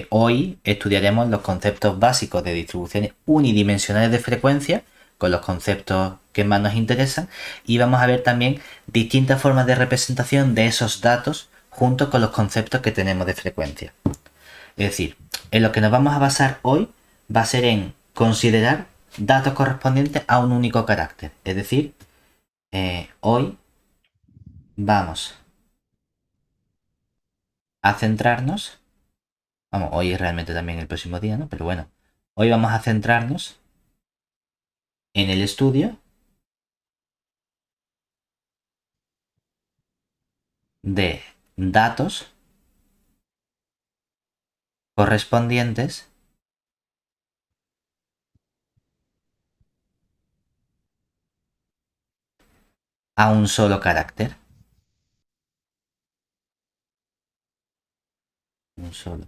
hoy estudiaremos los conceptos básicos de distribuciones unidimensionales de frecuencia, con los conceptos que más nos interesan, y vamos a ver también distintas formas de representación de esos datos junto con los conceptos que tenemos de frecuencia. Es decir, en lo que nos vamos a basar hoy va a ser en considerar datos correspondientes a un único carácter. Es decir, hoy vamos a centrarnos, vamos, hoy es realmente también el próximo día, ¿no? Pero bueno, hoy vamos a centrarnos en el estudio de datos correspondientes a un solo carácter. Un solo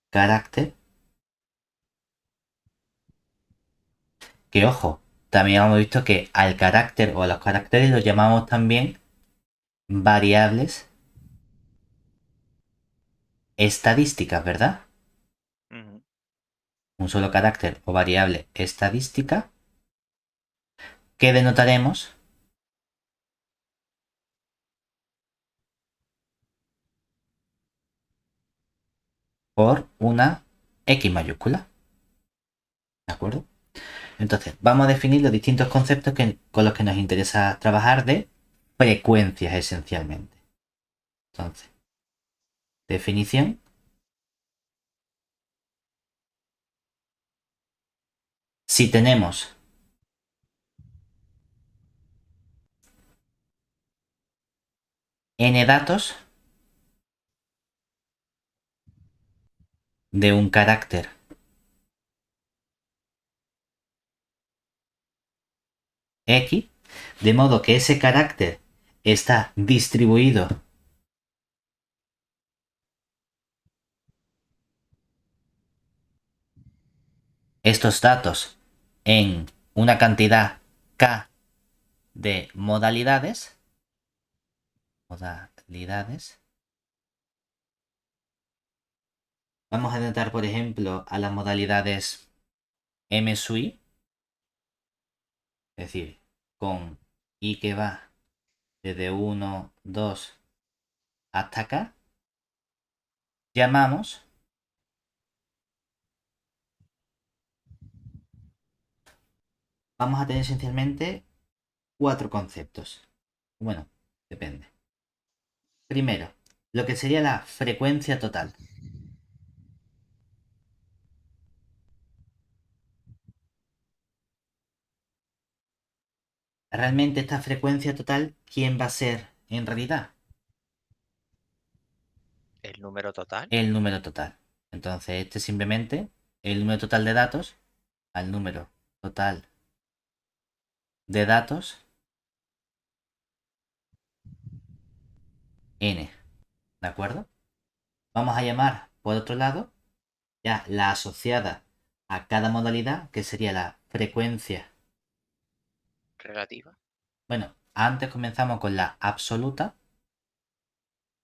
carácter. Que ojo, también hemos visto que al carácter o a los caracteres los llamamos también variables estadísticas, ¿verdad? Ujú. Un solo carácter o variable estadística que denotaremos por una X mayúscula. ¿De acuerdo? Entonces, vamos a definir los distintos conceptos con los que nos interesa trabajar de frecuencias esencialmente. Entonces, definición. Si tenemos n datos de un carácter X, de modo que ese carácter está distribuido estos datos en una cantidad K de modalidades. Vamos a denotar, por ejemplo, a las modalidades M sub I, es decir, con I que va desde 1, 2 hasta acá. Llamamos vamos a tener esencialmente cuatro conceptos. Bueno, depende. Primero, lo que sería la frecuencia total. Realmente esta frecuencia total, ¿quién va a ser en realidad? El número total. El número total. Entonces, este es simplemente el número total de datos al número total de datos n. ¿De acuerdo? Vamos a llamar, por otro lado, ya la asociada a cada modalidad, que sería la frecuencia. Relativa. Bueno, antes comenzamos con la absoluta,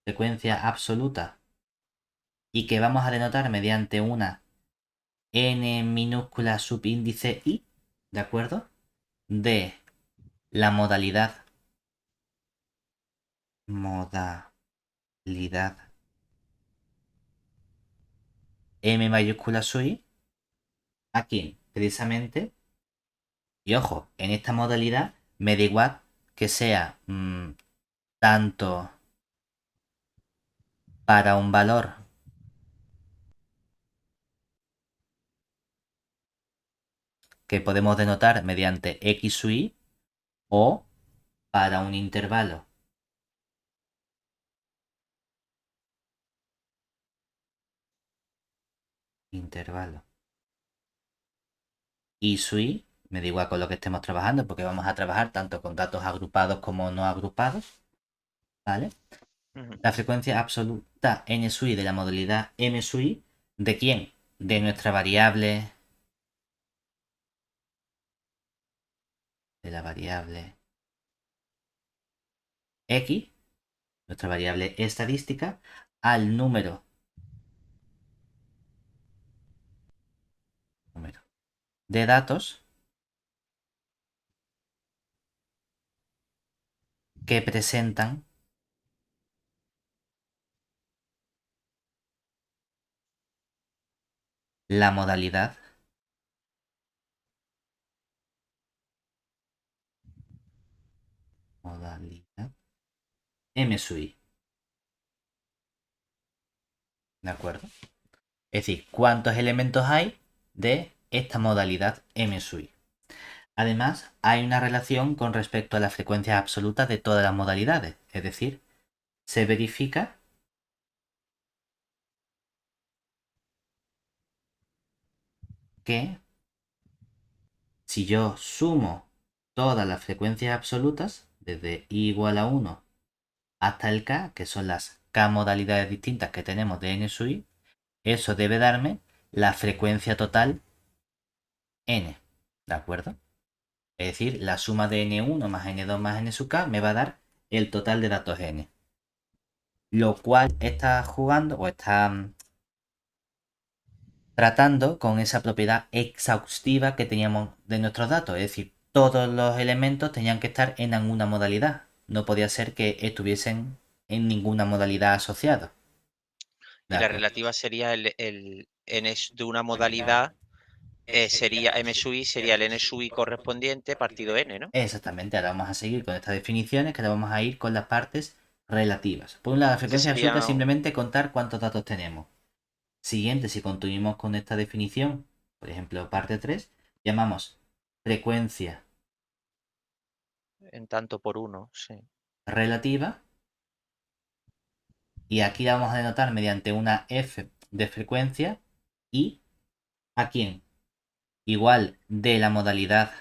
frecuencia absoluta, y que vamos a denotar mediante una n minúscula subíndice i, ¿de acuerdo? De la modalidad m mayúscula sub i, aquí precisamente, y ojo, en esta modalidad me da igual que sea tanto para un valor que podemos denotar mediante x sub i o para un intervalo y sub i, me da igual con lo que estemos trabajando porque vamos a trabajar tanto con datos agrupados como no agrupados, ¿vale? Ujú. La frecuencia absoluta n sub i de la modalidad m sub i, ¿de quién? De nuestra variable, de la variable x, nuestra variable estadística, al número de datos que presentan la modalidad M sub i. ¿De acuerdo? Es decir, cuántos elementos hay de esta modalidad M sub i. Además, hay una relación con respecto a las frecuencias absolutas de todas las modalidades. Es decir, se verifica que si yo sumo todas las frecuencias absolutas, desde i igual a 1 hasta el k, que son las k modalidades distintas que tenemos de n sub i, eso debe darme la frecuencia total n. ¿De acuerdo? Es decir, la suma de n1 más n2 más n sub k me va a dar el total de datos n. Lo cual está jugando o está tratando con esa propiedad exhaustiva que teníamos de nuestros datos. Es decir, todos los elementos tenían que estar en alguna modalidad. No podía ser que estuviesen en ninguna modalidad asociada. Y la relativa sería el n de una modalidad, sería m sub i, sería el n sub i correspondiente partido n, ¿no? Exactamente, ahora vamos a seguir con estas definiciones, que ahora vamos a ir con las partes relativas. Por un lado, la frecuencia absoluta es simplemente contar cuántos datos tenemos. Siguiente, si continuamos con esta definición, por ejemplo, parte 3, llamamos frecuencia en tanto por uno, sí. relativa. Y aquí la vamos a denotar mediante una f de frecuencia y ¿a quién? Igual de la modalidad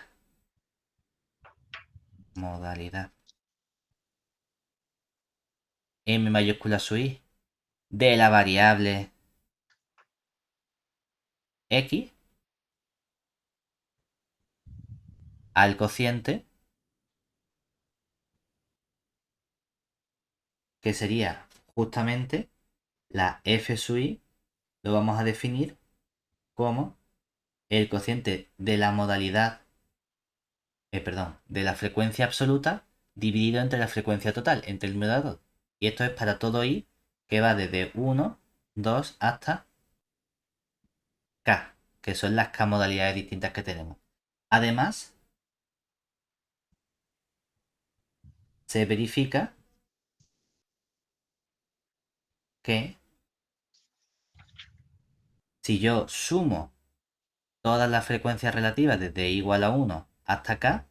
m mayúscula sub i de la variable x al cociente, que sería justamente la f sub i, lo vamos a definir como el cociente de la modalidad, de la frecuencia absoluta dividido entre la frecuencia total, entre el número de datos. Y esto es para todo i que va desde 1, 2 hasta k, que son las k modalidades distintas que tenemos. Además, se verifica que si yo sumo todas las frecuencias relativas desde i igual a 1 hasta k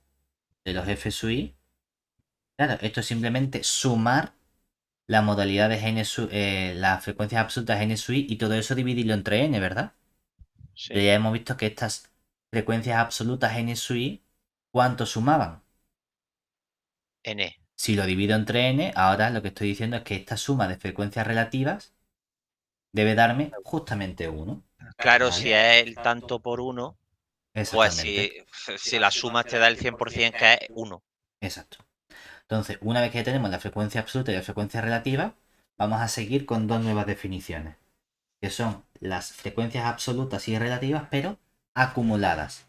de los f sub i, claro, esto es simplemente sumar la modalidad de n sub, las frecuencias absolutas n sub i y todo eso dividirlo entre n, ¿verdad? Sí. Pero ya hemos visto que estas frecuencias absolutas n sub i, ¿cuánto sumaban? N. Si lo divido entre n, ahora lo que estoy diciendo es que esta suma de frecuencias relativas debe darme justamente 1. Claro, ¿vale? si es el tanto por uno, pues si la suma te da el 100%, que es 1. Exacto. Entonces, una vez que tenemos la frecuencia absoluta y la frecuencia relativa, vamos a seguir con dos nuevas definiciones, que son las frecuencias absolutas y relativas, pero acumuladas.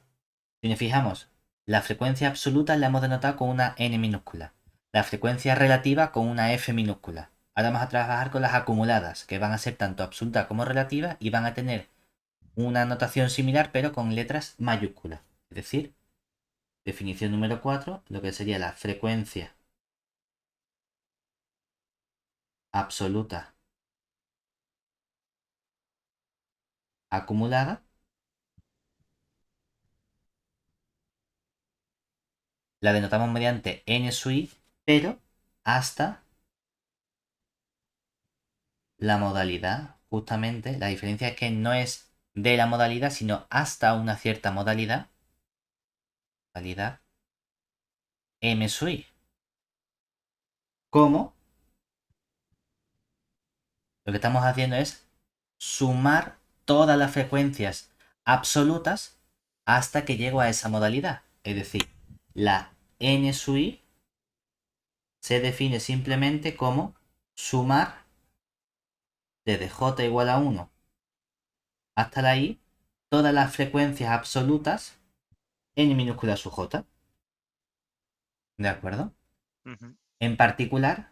Si nos fijamos, la frecuencia absoluta la hemos denotado con una n minúscula, la frecuencia relativa con una f minúscula. Ahora vamos a trabajar con las acumuladas, que van a ser tanto absolutas como relativas y van a tener una notación similar, pero con letras mayúsculas. Es decir, definición número 4, lo que sería la frecuencia absoluta acumulada la denotamos mediante n sub i, pero hasta la modalidad. Justamente la diferencia es que no es de la modalidad, sino hasta una cierta modalidad m sub i. ¿Cómo? Lo que estamos haciendo es sumar todas las frecuencias absolutas hasta que llego a esa modalidad. Es decir, la n sub i se define simplemente como sumar desde j igual a 1 hasta la i todas las frecuencias absolutas n minúscula su j. ¿De acuerdo? Ujú. En particular,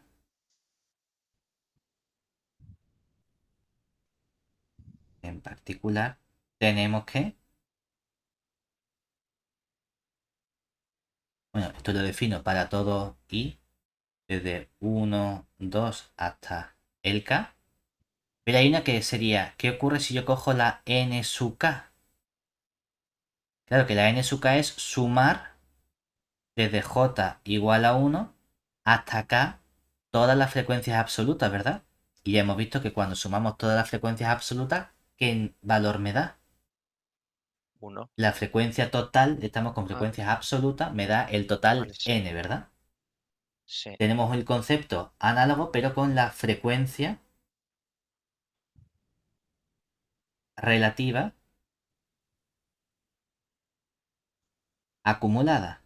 tenemos que, bueno, esto lo defino para todo i, desde 1, 2 hasta el k. Pero hay una que sería, ¿qué ocurre si yo cojo la n sub k? Claro que la n sub k es sumar desde j igual a 1 hasta k todas las frecuencias absolutas, ¿verdad? Y ya hemos visto que cuando sumamos todas las frecuencias absolutas, ¿qué valor me da? 1. La frecuencia total, estamos con Ah, frecuencias absolutas, me da el total vale, sí. n, ¿verdad? Sí. Tenemos el concepto análogo, pero con la frecuencia relativa acumulada,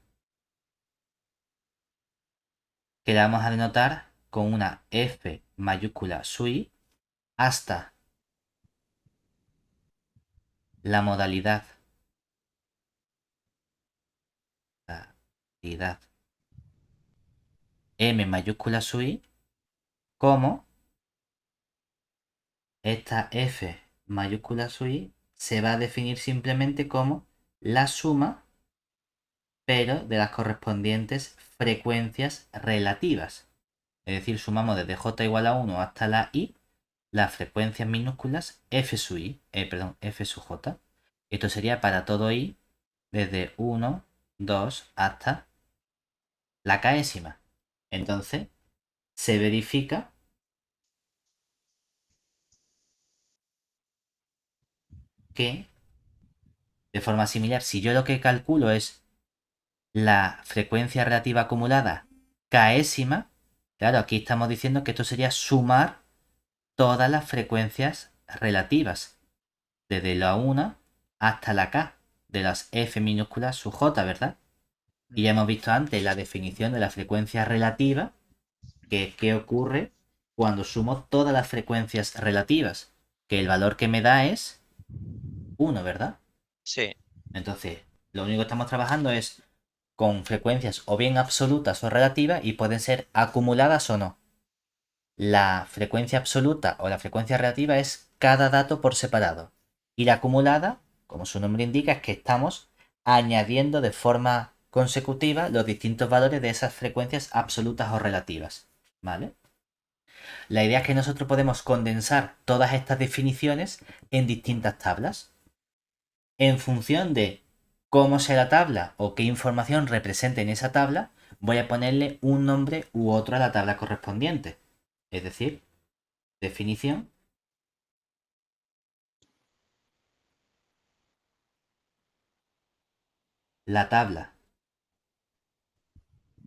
que la vamos a denotar con una f mayúscula sui hasta la modalidad m mayúscula sui como esta f mayúscula sui se va a definir simplemente como la suma, pero de las correspondientes frecuencias relativas. Es decir, sumamos desde j igual a 1 hasta la i las frecuencias minúsculas f sub i, perdón, f sub j. Esto sería para todo i desde 1, 2 hasta la késima. Entonces, se verifica que, de forma similar, si yo lo que calculo es la frecuencia relativa acumulada késima, claro, aquí estamos diciendo que esto sería sumar todas las frecuencias relativas, desde la 1 hasta la k, de las f minúsculas sub j, ¿verdad? Y ya hemos visto antes la definición de la frecuencia relativa, que es qué ocurre cuando sumo todas las frecuencias relativas, que el valor que me da es 1, ¿verdad? Sí. Entonces, lo único que estamos trabajando es con frecuencias o bien absolutas o relativas y pueden ser acumuladas o no. La frecuencia absoluta o la frecuencia relativa es cada dato por separado. Y la acumulada, como su nombre indica, es que estamos añadiendo de forma consecutiva los distintos valores de esas frecuencias absolutas o relativas. ¿Vale? La idea es que nosotros podemos condensar todas estas definiciones en distintas tablas. En función de cómo sea la tabla o qué información represente en esa tabla, voy a ponerle un nombre u otro a la tabla correspondiente. Es decir, definición, la tabla.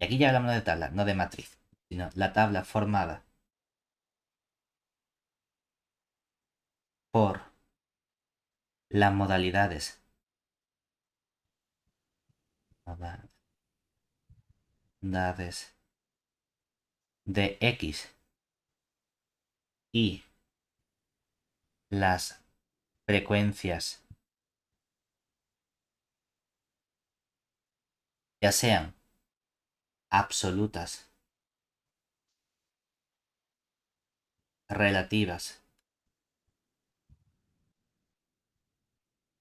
Y aquí ya hablamos de tabla, no de matriz, sino la tabla formada por las modalidades de x y las frecuencias, ya sean absolutas, relativas,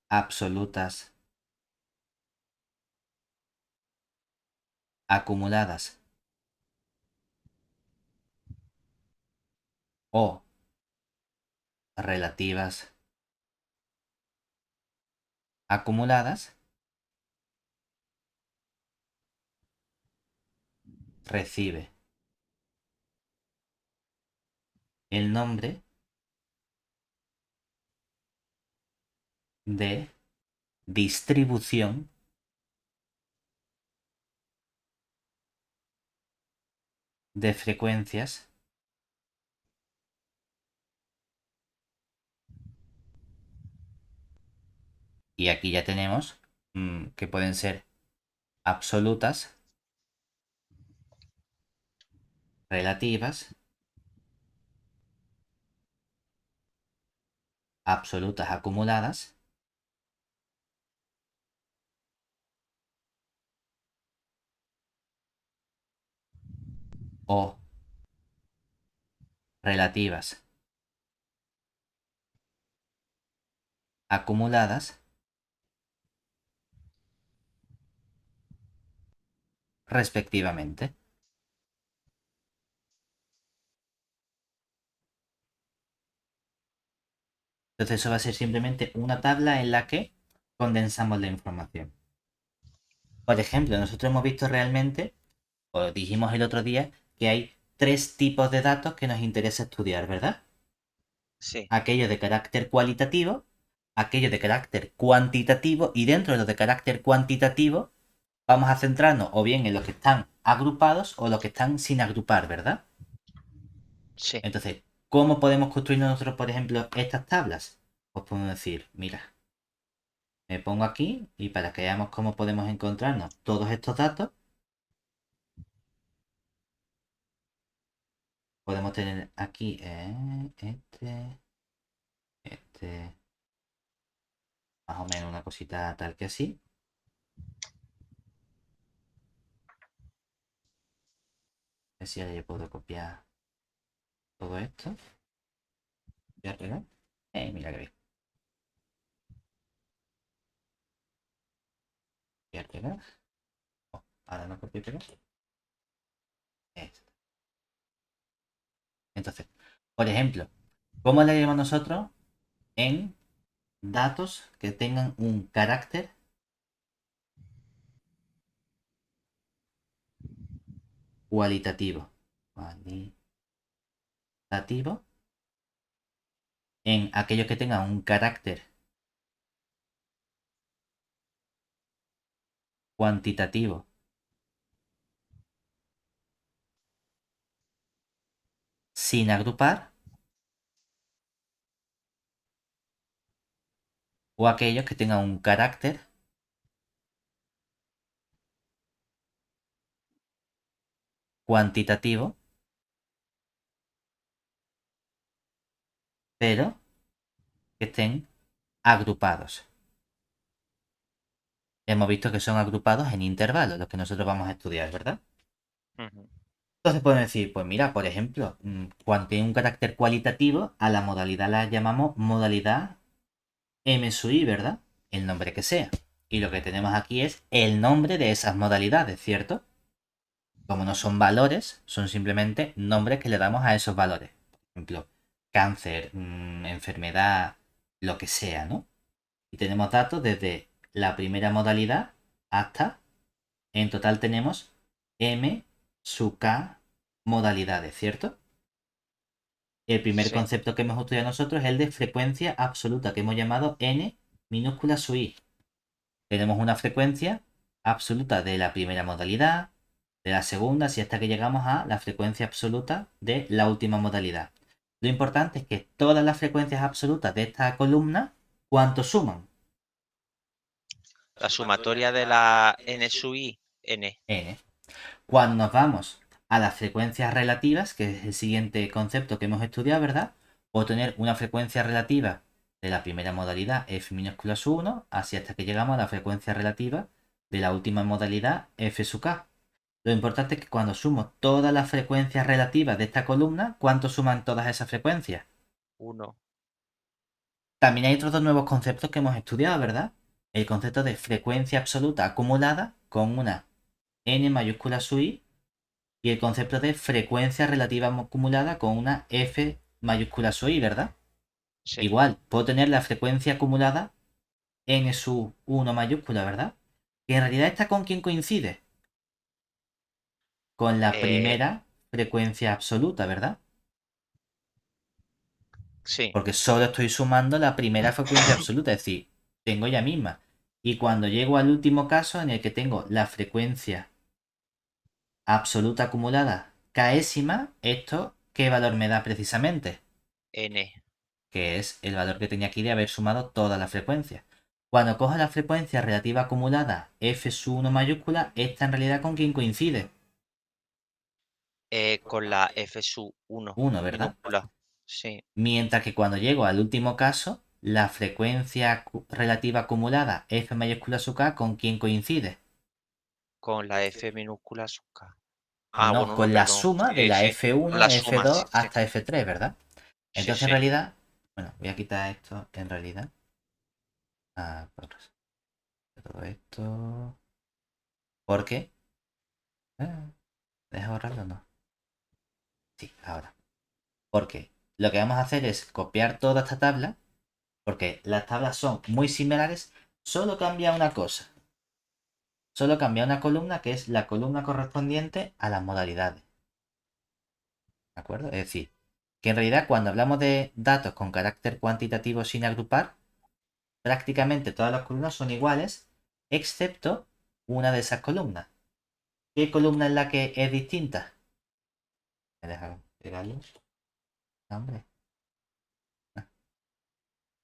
absolutas, acumuladas o relativas, acumuladas, recibe el nombre de distribución de frecuencias y aquí ya tenemos que pueden ser absolutas, relativas, absolutas acumuladas o relativas acumuladas respectivamente. Entonces eso va a ser simplemente una tabla en la que condensamos la información. Por ejemplo, nosotros hemos visto realmente, o dijimos el otro día, que hay tres tipos de datos que nos interesa estudiar, ¿verdad? Sí, Aquellos de carácter cualitativo, aquellos de carácter cuantitativo, y dentro de los de carácter cuantitativo vamos a centrarnos o bien en los que están agrupados o los que están sin agrupar, ¿verdad? sí. Entonces, ¿cómo podemos construir nosotros, por ejemplo, estas tablas? Pues podemos decir, mira, me pongo aquí y para que veamos cómo podemos encontrarnos todos estos datos, podemos tener aquí este, más o menos una cosita tal que así. A ver si ahora yo puedo copiar todo esto. Voy a pegar. Mira que bien. Voy a pegar. Oh, ahora no copio y pegar. Esto. Entonces, por ejemplo, ¿cómo le llamamos nosotros en datos que tengan un carácter cualitativo? Cualitativo en aquellos que tengan un carácter cuantitativo sin agrupar o aquellos que tengan un carácter cuantitativo pero que estén agrupados. Hemos visto que son agrupados en intervalos, los que nosotros vamos a estudiar, ¿verdad? Ujú. Entonces pueden decir, pues mira, por ejemplo, cuando tiene un carácter cualitativo, a la modalidad la llamamos modalidad M sub I, ¿verdad? El nombre que sea. Y lo que tenemos aquí es el nombre de esas modalidades, ¿cierto? Como no son valores, son simplemente nombres que le damos a esos valores. Por ejemplo, cáncer, enfermedad, lo que sea, ¿no? Y tenemos datos desde la primera modalidad hasta, en total tenemos M sub K modalidades, ¿cierto? El primer Sí, concepto que hemos estudiado nosotros es el de frecuencia absoluta, que hemos llamado N minúscula sub I. Tenemos una frecuencia absoluta de la primera modalidad, de la segunda, y hasta que llegamos a la frecuencia absoluta de la última modalidad. Lo importante es que todas las frecuencias absolutas de esta columna, ¿cuánto suman? la sumatoria de la n sub i, n. N. Cuando nos vamos a las frecuencias relativas, que es el siguiente concepto que hemos estudiado, ¿verdad? O tener una frecuencia relativa de la primera modalidad f minúscula sub 1, así hasta que llegamos a la frecuencia relativa de la última modalidad f sub k. Lo importante es que cuando sumo todas las frecuencias relativas de esta columna, ¿cuánto suman todas esas frecuencias? 1. También hay otros dos nuevos conceptos que hemos estudiado, ¿verdad? El concepto de frecuencia absoluta acumulada con una n mayúscula sub i y el concepto de frecuencia relativa acumulada con una f mayúscula sub i, ¿verdad? Sí. Igual, puedo tener la frecuencia acumulada n sub 1 mayúscula, ¿verdad? Que en realidad está con quién coincide. Con la Eh, primera frecuencia absoluta, ¿verdad? sí. Porque solo estoy sumando la primera frecuencia absoluta, es decir, tengo ya misma. Y cuando llego al último caso en el que tengo la frecuencia absoluta acumulada késima, ¿esto qué valor me da precisamente? N. Que es el valor que tenía aquí de haber sumado todas las frecuencias. Cuando cojo la frecuencia relativa acumulada f sub 1 mayúscula, esta en realidad con quién coincide. Con la f sub 1 1, ¿verdad? minúscula. Sí. Mientras que cuando llego al último caso, la frecuencia relativa acumulada f mayúscula sub k con quién coincide. Con la f minúscula sub k. No, bueno, no, con la perdón. suma de Sí, la sí. F1, La suma, sí, F2 sí. hasta F3, ¿verdad? Sí, Entonces en sí. realidad, bueno, voy a quitar esto en realidad. Todo esto. ¿Por qué? ¿Deja borrarlo o no? Sí, ahora. Porque lo que vamos a hacer es copiar toda esta tabla, porque las tablas son muy similares, solo cambia una cosa. Solo cambia una columna que es la columna correspondiente a las modalidades. ¿De acuerdo? Es decir, que en realidad cuando hablamos de datos con carácter cuantitativo sin agrupar, prácticamente todas las columnas son iguales, excepto una de esas columnas. ¿Qué columna es la que es distinta? Me deja pegarlo. No, hombre. No,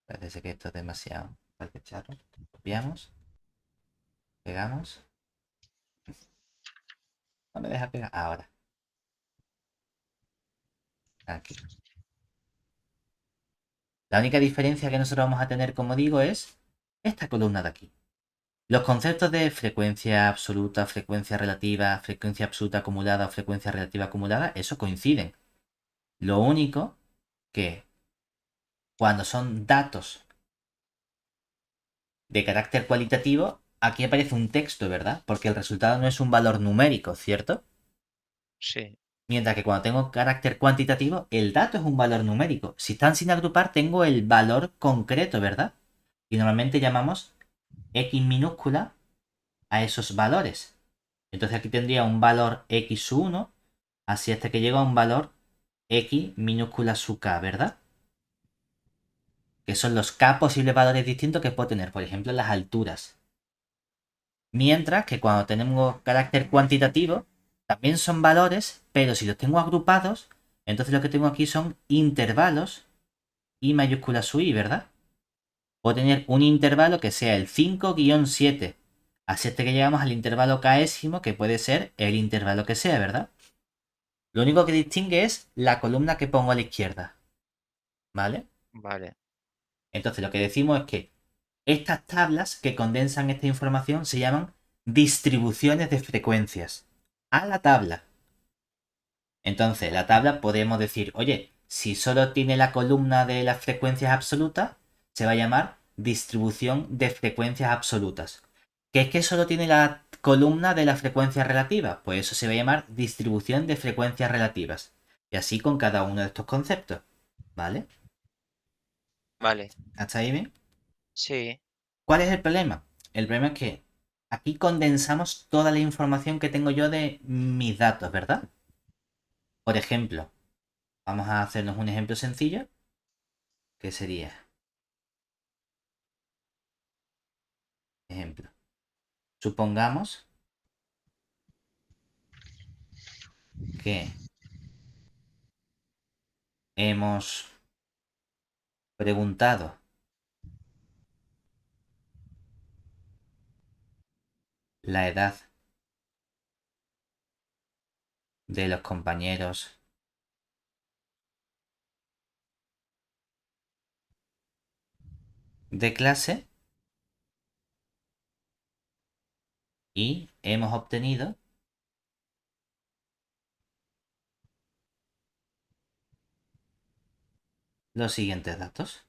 parece que esto es demasiado. Hay que echarlo. Copiamos, pegamos. No me deja pegar. Ahora, aquí. La única diferencia que nosotros vamos a tener, como digo, es esta columna de aquí. Los conceptos de frecuencia absoluta, frecuencia relativa, frecuencia absoluta acumulada o frecuencia relativa acumulada, eso coinciden. Lo único que cuando son datos de carácter cualitativo, aquí aparece un texto, ¿verdad? Porque el resultado no es un valor numérico, ¿cierto? Sí. Mientras que cuando tengo carácter cuantitativo, el dato es un valor numérico. Si están sin agrupar, tengo el valor concreto, ¿verdad? Y normalmente llamamos x minúscula a esos valores. Entonces aquí tendría un valor x1, así hasta que llega a un valor x minúscula su k, ¿verdad? Que son los k posibles valores distintos que puedo tener, por ejemplo, las alturas. Mientras que cuando tenemos carácter cuantitativo, también son valores, pero si los tengo agrupados, entonces lo que tengo aquí son intervalos y mayúscula su i, ¿verdad? Puedo tener un intervalo que sea el 5-7. Así hasta que llegamos al intervalo késimo, que puede ser el intervalo que sea, ¿verdad? Lo único que distingue es la columna que pongo a la izquierda. ¿Vale? Vale. Entonces lo que decimos es que estas tablas que condensan esta información se llaman distribuciones de frecuencias. A la tabla. Entonces, la tabla podemos decir, oye, si solo tiene la columna de las frecuencias absolutas, se va a llamar distribución de frecuencias absolutas. ¿Qué es que solo tiene la columna de las frecuencias relativas? Pues eso se va a llamar distribución de frecuencias relativas. Y así con cada uno de estos conceptos. ¿Vale? Vale. ¿Hasta ahí bien? Sí. ¿Cuál es el problema? El problema es que aquí condensamos toda la información que tengo yo de mis datos, ¿verdad? Por ejemplo, vamos a hacernos un ejemplo sencillo, que sería, ejemplo, supongamos que hemos preguntado la edad de los compañeros de clase y hemos obtenido los siguientes datos.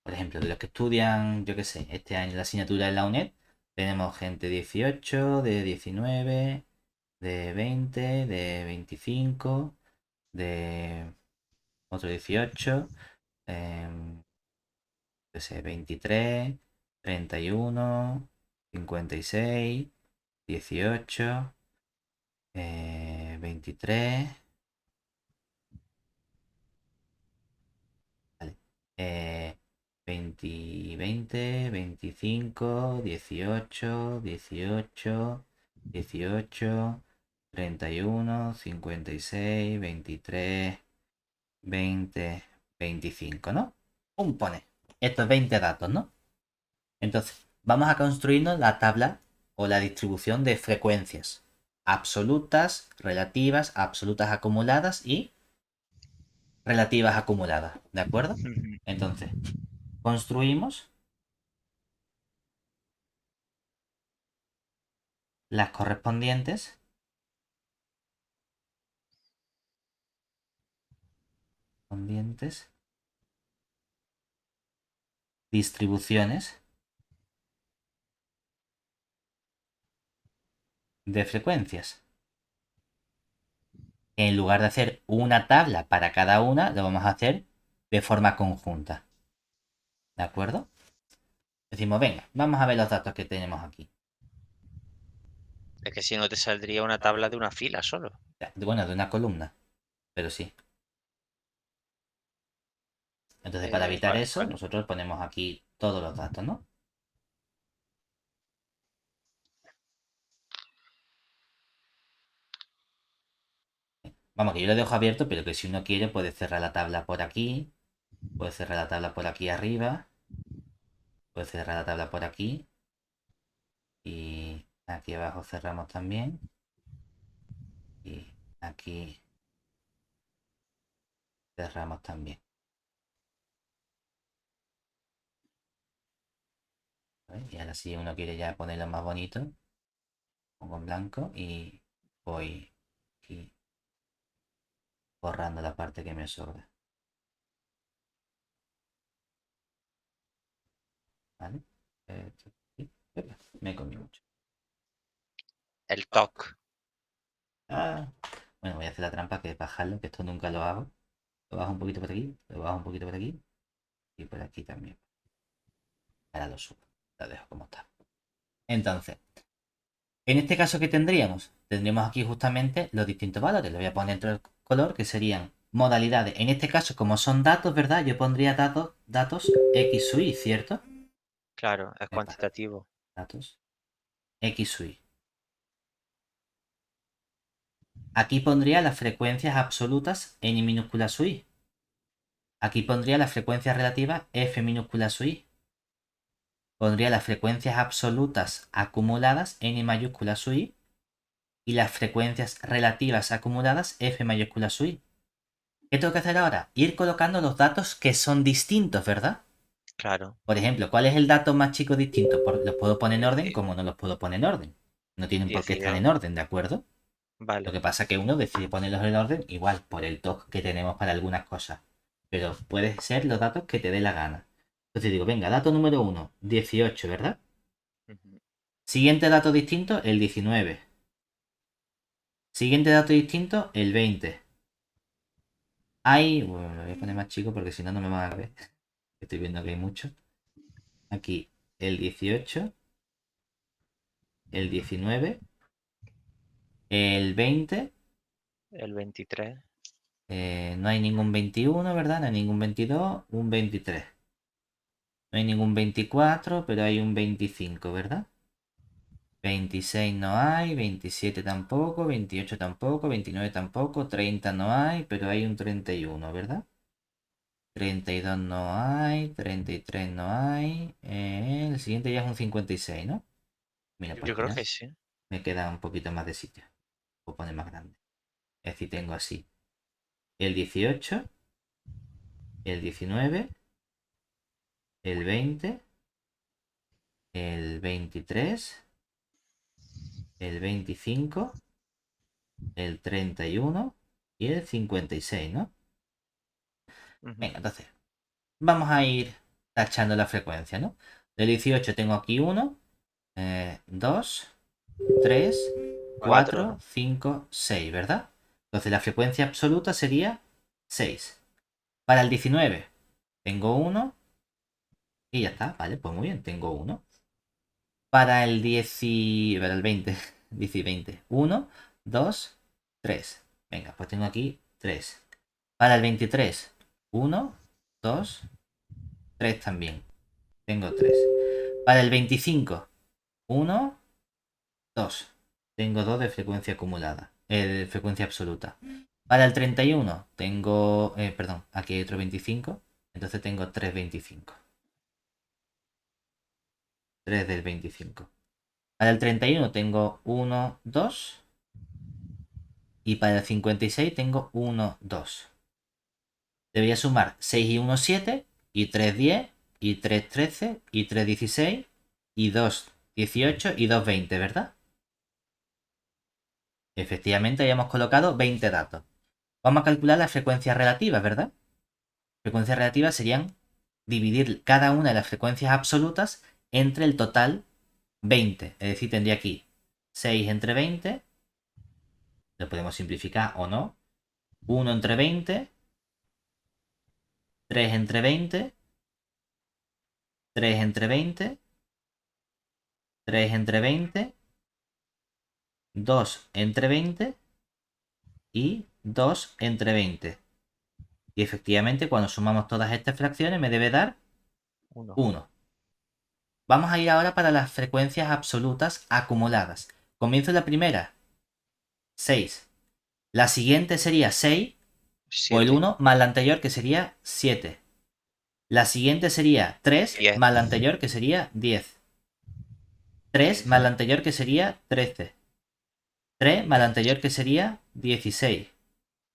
Por ejemplo, de los que estudian, yo qué sé, este año la asignatura de la UNED, tenemos gente 18, de 19, de 20, de 25, de otro 18, qué sé, 23, 31, 56, 18, 23, vale, 20, 20, 25, 18, 18, 18, 31, 56, 23, 20, 25, ¿no? Pone estos 20 datos, ¿no? Entonces, vamos a construirnos la tabla o la distribución de frecuencias absolutas, relativas, absolutas acumuladas y relativas acumuladas, ¿de acuerdo? Ujú. Entonces, construimos. las correspondientes distribuciones de frecuencias. En lugar de hacer una tabla para cada una, lo vamos a hacer de forma conjunta. ¿De acuerdo? Decimos, venga, vamos a ver los datos que tenemos aquí. Es que si no te saldría una tabla de una fila solo. Bueno, de una columna, pero sí. Entonces, para evitar Vale, eso, vale. nosotros ponemos aquí todos los datos, ¿no? Vamos, que yo lo dejo abierto, pero que si uno quiere puede cerrar la tabla por aquí, puede cerrar la tabla por aquí arriba, puede cerrar la tabla por aquí y aquí abajo cerramos también y aquí cerramos también. ¿Vale? Y ahora si uno quiere ya ponerlo más bonito, pongo en blanco y voy aquí borrando la parte que me sobra. ¿Vale? Me comí mucho. El TOC. Ah. Bueno, voy a hacer la trampa que es bajarlo, que esto nunca lo hago. Lo bajo un poquito por aquí, lo bajo un poquito por aquí y por aquí también. Ahora lo subo, lo dejo como está. Entonces, en este caso, ¿qué tendríamos? Tendríamos aquí justamente los distintos valores. Le voy a poner dentro del color que serían modalidades. En este caso, como son datos, ¿verdad? Yo pondría datos X sub Y, ¿cierto? Claro, es Epa, cuantitativo. datos X sub Y. Aquí pondría las frecuencias absolutas n minúscula sub Y. Aquí pondría las frecuencias relativas f minúscula sub Y. Pondría las frecuencias absolutas acumuladas n mayúscula sub I y las frecuencias relativas acumuladas f mayúscula sub I. ¿Qué tengo que hacer ahora? Ir colocando los datos que son distintos, ¿verdad? Claro. Por ejemplo, ¿cuál es el dato más chico distinto? Los puedo poner en orden Die- como no los puedo poner en orden. No tienen por qué estar 18. en orden, ¿de acuerdo? Lo Vale. que pasa es que uno decide ponerlos en orden igual por el toque que tenemos para algunas cosas. Pero puede ser los datos que te dé la gana. Entonces digo, venga, dato número 1, 18, ¿verdad? Ujú. Siguiente dato distinto, el 19. Siguiente dato distinto, el 20. Hay... Bueno, lo voy a poner más chico porque si no, no me van a ver. Estoy viendo que hay mucho. Aquí, el 18, el 19, el 20. El 23. No hay ningún 21, ¿verdad? No hay ningún 22, un 23. No hay ningún 24, pero hay un 25, ¿verdad? 26 no hay, 27 tampoco, 28 tampoco, 29 tampoco, 30 no hay, pero hay un 31, ¿verdad? 32 no hay, 33 no hay. El siguiente ya es un 56, ¿no? Mira, pues Yo al creo final que sí. me queda un poquito más de sitio. Puedo poner más grande. Es decir, tengo así el 18, el 19, el 20, el 23, el 25, el 31 y el 56, ¿no? Ujú. Venga, entonces, vamos a ir tachando la frecuencia, ¿no? Del 18 tengo aquí 1, 2, 3, 4, 4, ¿no? 5, 6, ¿verdad? Entonces la frecuencia absoluta sería 6. Para el 19 tengo 1 y ya está, vale, pues muy bien, tengo 1. Para el 10 para el 20, 10 y 20, 1, 2, 3. Venga, pues tengo aquí 3. Para el 23, 1, 2, 3 también. Tengo 3. Para el 25, 1, 2. Tengo 2 de frecuencia acumulada. De frecuencia absoluta. Para el 31 tengo... perdón, aquí hay otro 25. Entonces tengo 3 25. 3 del 25. Para el 31 tengo 1, 2. Y para el 56 tengo 1, 2. Debería sumar 6 y 1, 7. Y 3, 10. Y 3, 13. Y 3, 16. Y 2, 18. Y 2, 20, ¿verdad? Efectivamente, habíamos colocado 20 datos. Vamos a calcular las frecuencias relativas, ¿verdad? Frecuencias relativas serían dividir cada una de las frecuencias absolutas entre el total 20. Es decir, tendría aquí 6 entre 20. Lo podemos simplificar o no. 1 entre 20. 3 entre 20. 3 entre 20. 3 entre 20. 2 entre 20. Y 2 entre 20. Y efectivamente, cuando sumamos todas estas fracciones, me debe dar 1. Vamos a ir ahora para las frecuencias absolutas acumuladas. Comienzo la primera, 6. La siguiente sería 6 o el 7. 1 más la anterior, que sería 7. La siguiente sería 3 10. más la anterior, que sería 10. 3 más la 15. anterior, que sería 13. 3 más la anterior, que sería 16.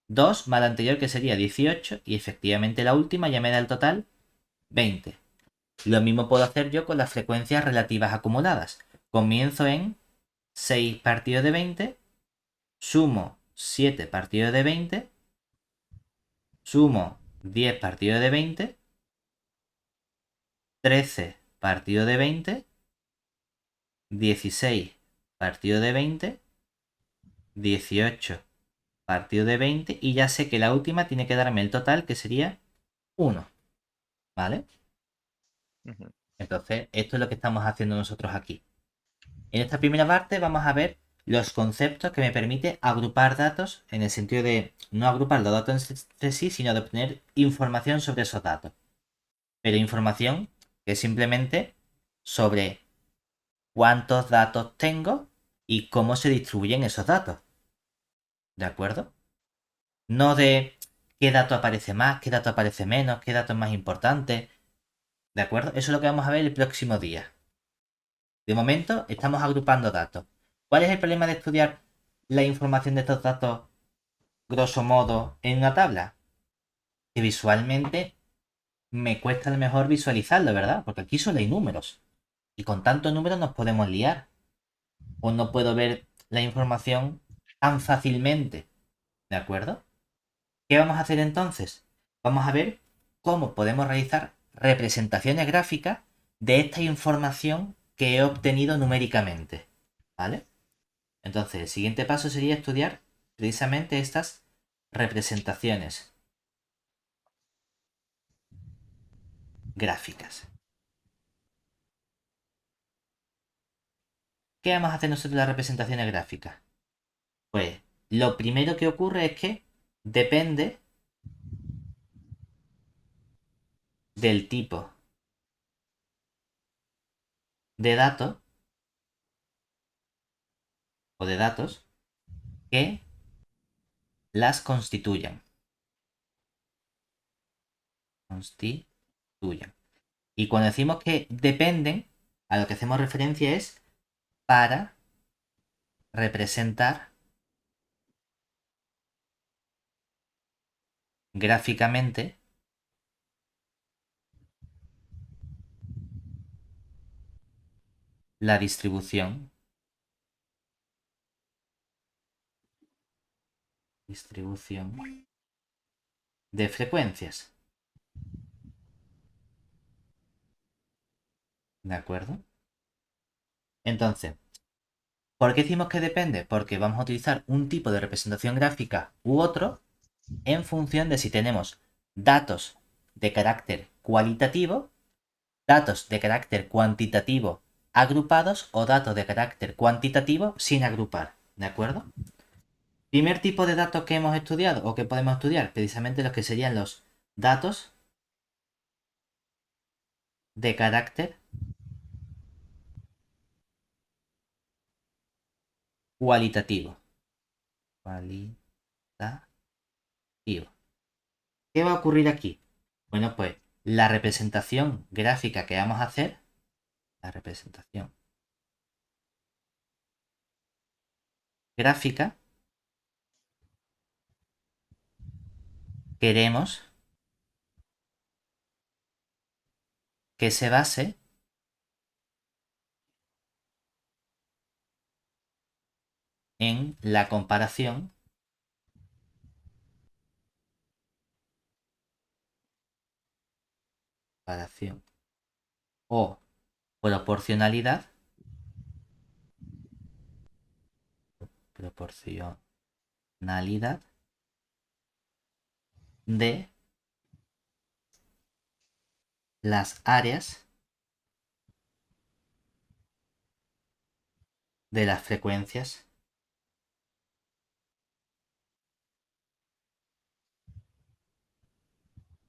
2 más la anterior, que sería 18. Y efectivamente la última ya me da el total 20. Lo mismo puedo hacer yo con las frecuencias relativas acumuladas. Comienzo en 6 partido de 20, sumo 7 partido de 20, sumo 10 partido de 20, 13 partido de 20, 16 partido de 20, 18 partido de 20 y ya sé que la última tiene que darme el total, que sería 1. ¿Vale? Ujú. Entonces, esto es lo que estamos haciendo nosotros aquí. En esta primera parte vamos a ver los conceptos que me permite agrupar datos, en el sentido de no agrupar los datos entre sí, sino de obtener información sobre esos datos. Pero información que es simplemente sobre cuántos datos tengo y cómo se distribuyen esos datos. ¿De acuerdo? No de qué dato aparece más, qué dato aparece menos, qué dato es más importante. ¿De acuerdo? Eso es lo que vamos a ver el próximo día. De momento estamos agrupando datos. ¿Cuál es el problema de estudiar la información de estos datos, grosso modo, en una tabla? Que visualmente me cuesta a lo mejor visualizarlo, ¿verdad? Porque aquí solo hay números. Y con tantos números nos podemos liar. O no puedo ver la información tan fácilmente. ¿De acuerdo? ¿Qué vamos a hacer entonces? Vamos a ver cómo podemos realizar representaciones gráficas de esta información que he obtenido numéricamente. ¿Vale? Entonces, el siguiente paso sería estudiar precisamente estas representaciones gráficas. ¿Qué vamos a hacer nosotros en las representaciones gráficas? Pues lo primero que ocurre es que depende del tipo de datos o de datos que las constituyan. Constituyan. Y cuando decimos que dependen, a lo que hacemos referencia es para representar gráficamente la distribución de frecuencias. ¿De acuerdo? Entonces, ¿por qué decimos que depende? Porque vamos a utilizar un tipo de representación gráfica u otro en función de si tenemos datos de carácter cualitativo, datos de carácter cuantitativo agrupados o datos de carácter cuantitativo sin agrupar. ¿De acuerdo? Primer tipo de datos que hemos estudiado o que podemos estudiar, precisamente los que serían los datos de carácter cualitativo. Cualitativo. ¿Qué va a ocurrir aquí? Bueno, pues la representación gráfica que vamos a hacer, la representación gráfica, queremos que se base en la comparación o proporcionalidad de las áreas de las frecuencias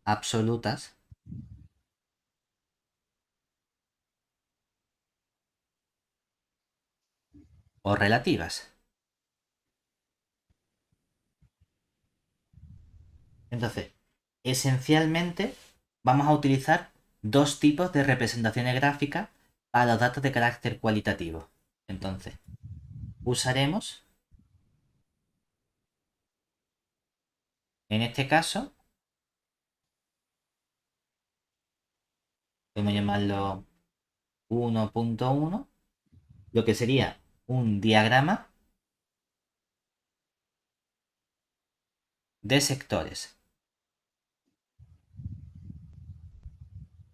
absolutas o relativas. Entonces, esencialmente vamos a utilizar dos tipos de representaciones gráficas para los datos de carácter cualitativo. Entonces, usaremos, en este caso, podemos llamarlo 1.1, lo que sería un diagrama de sectores.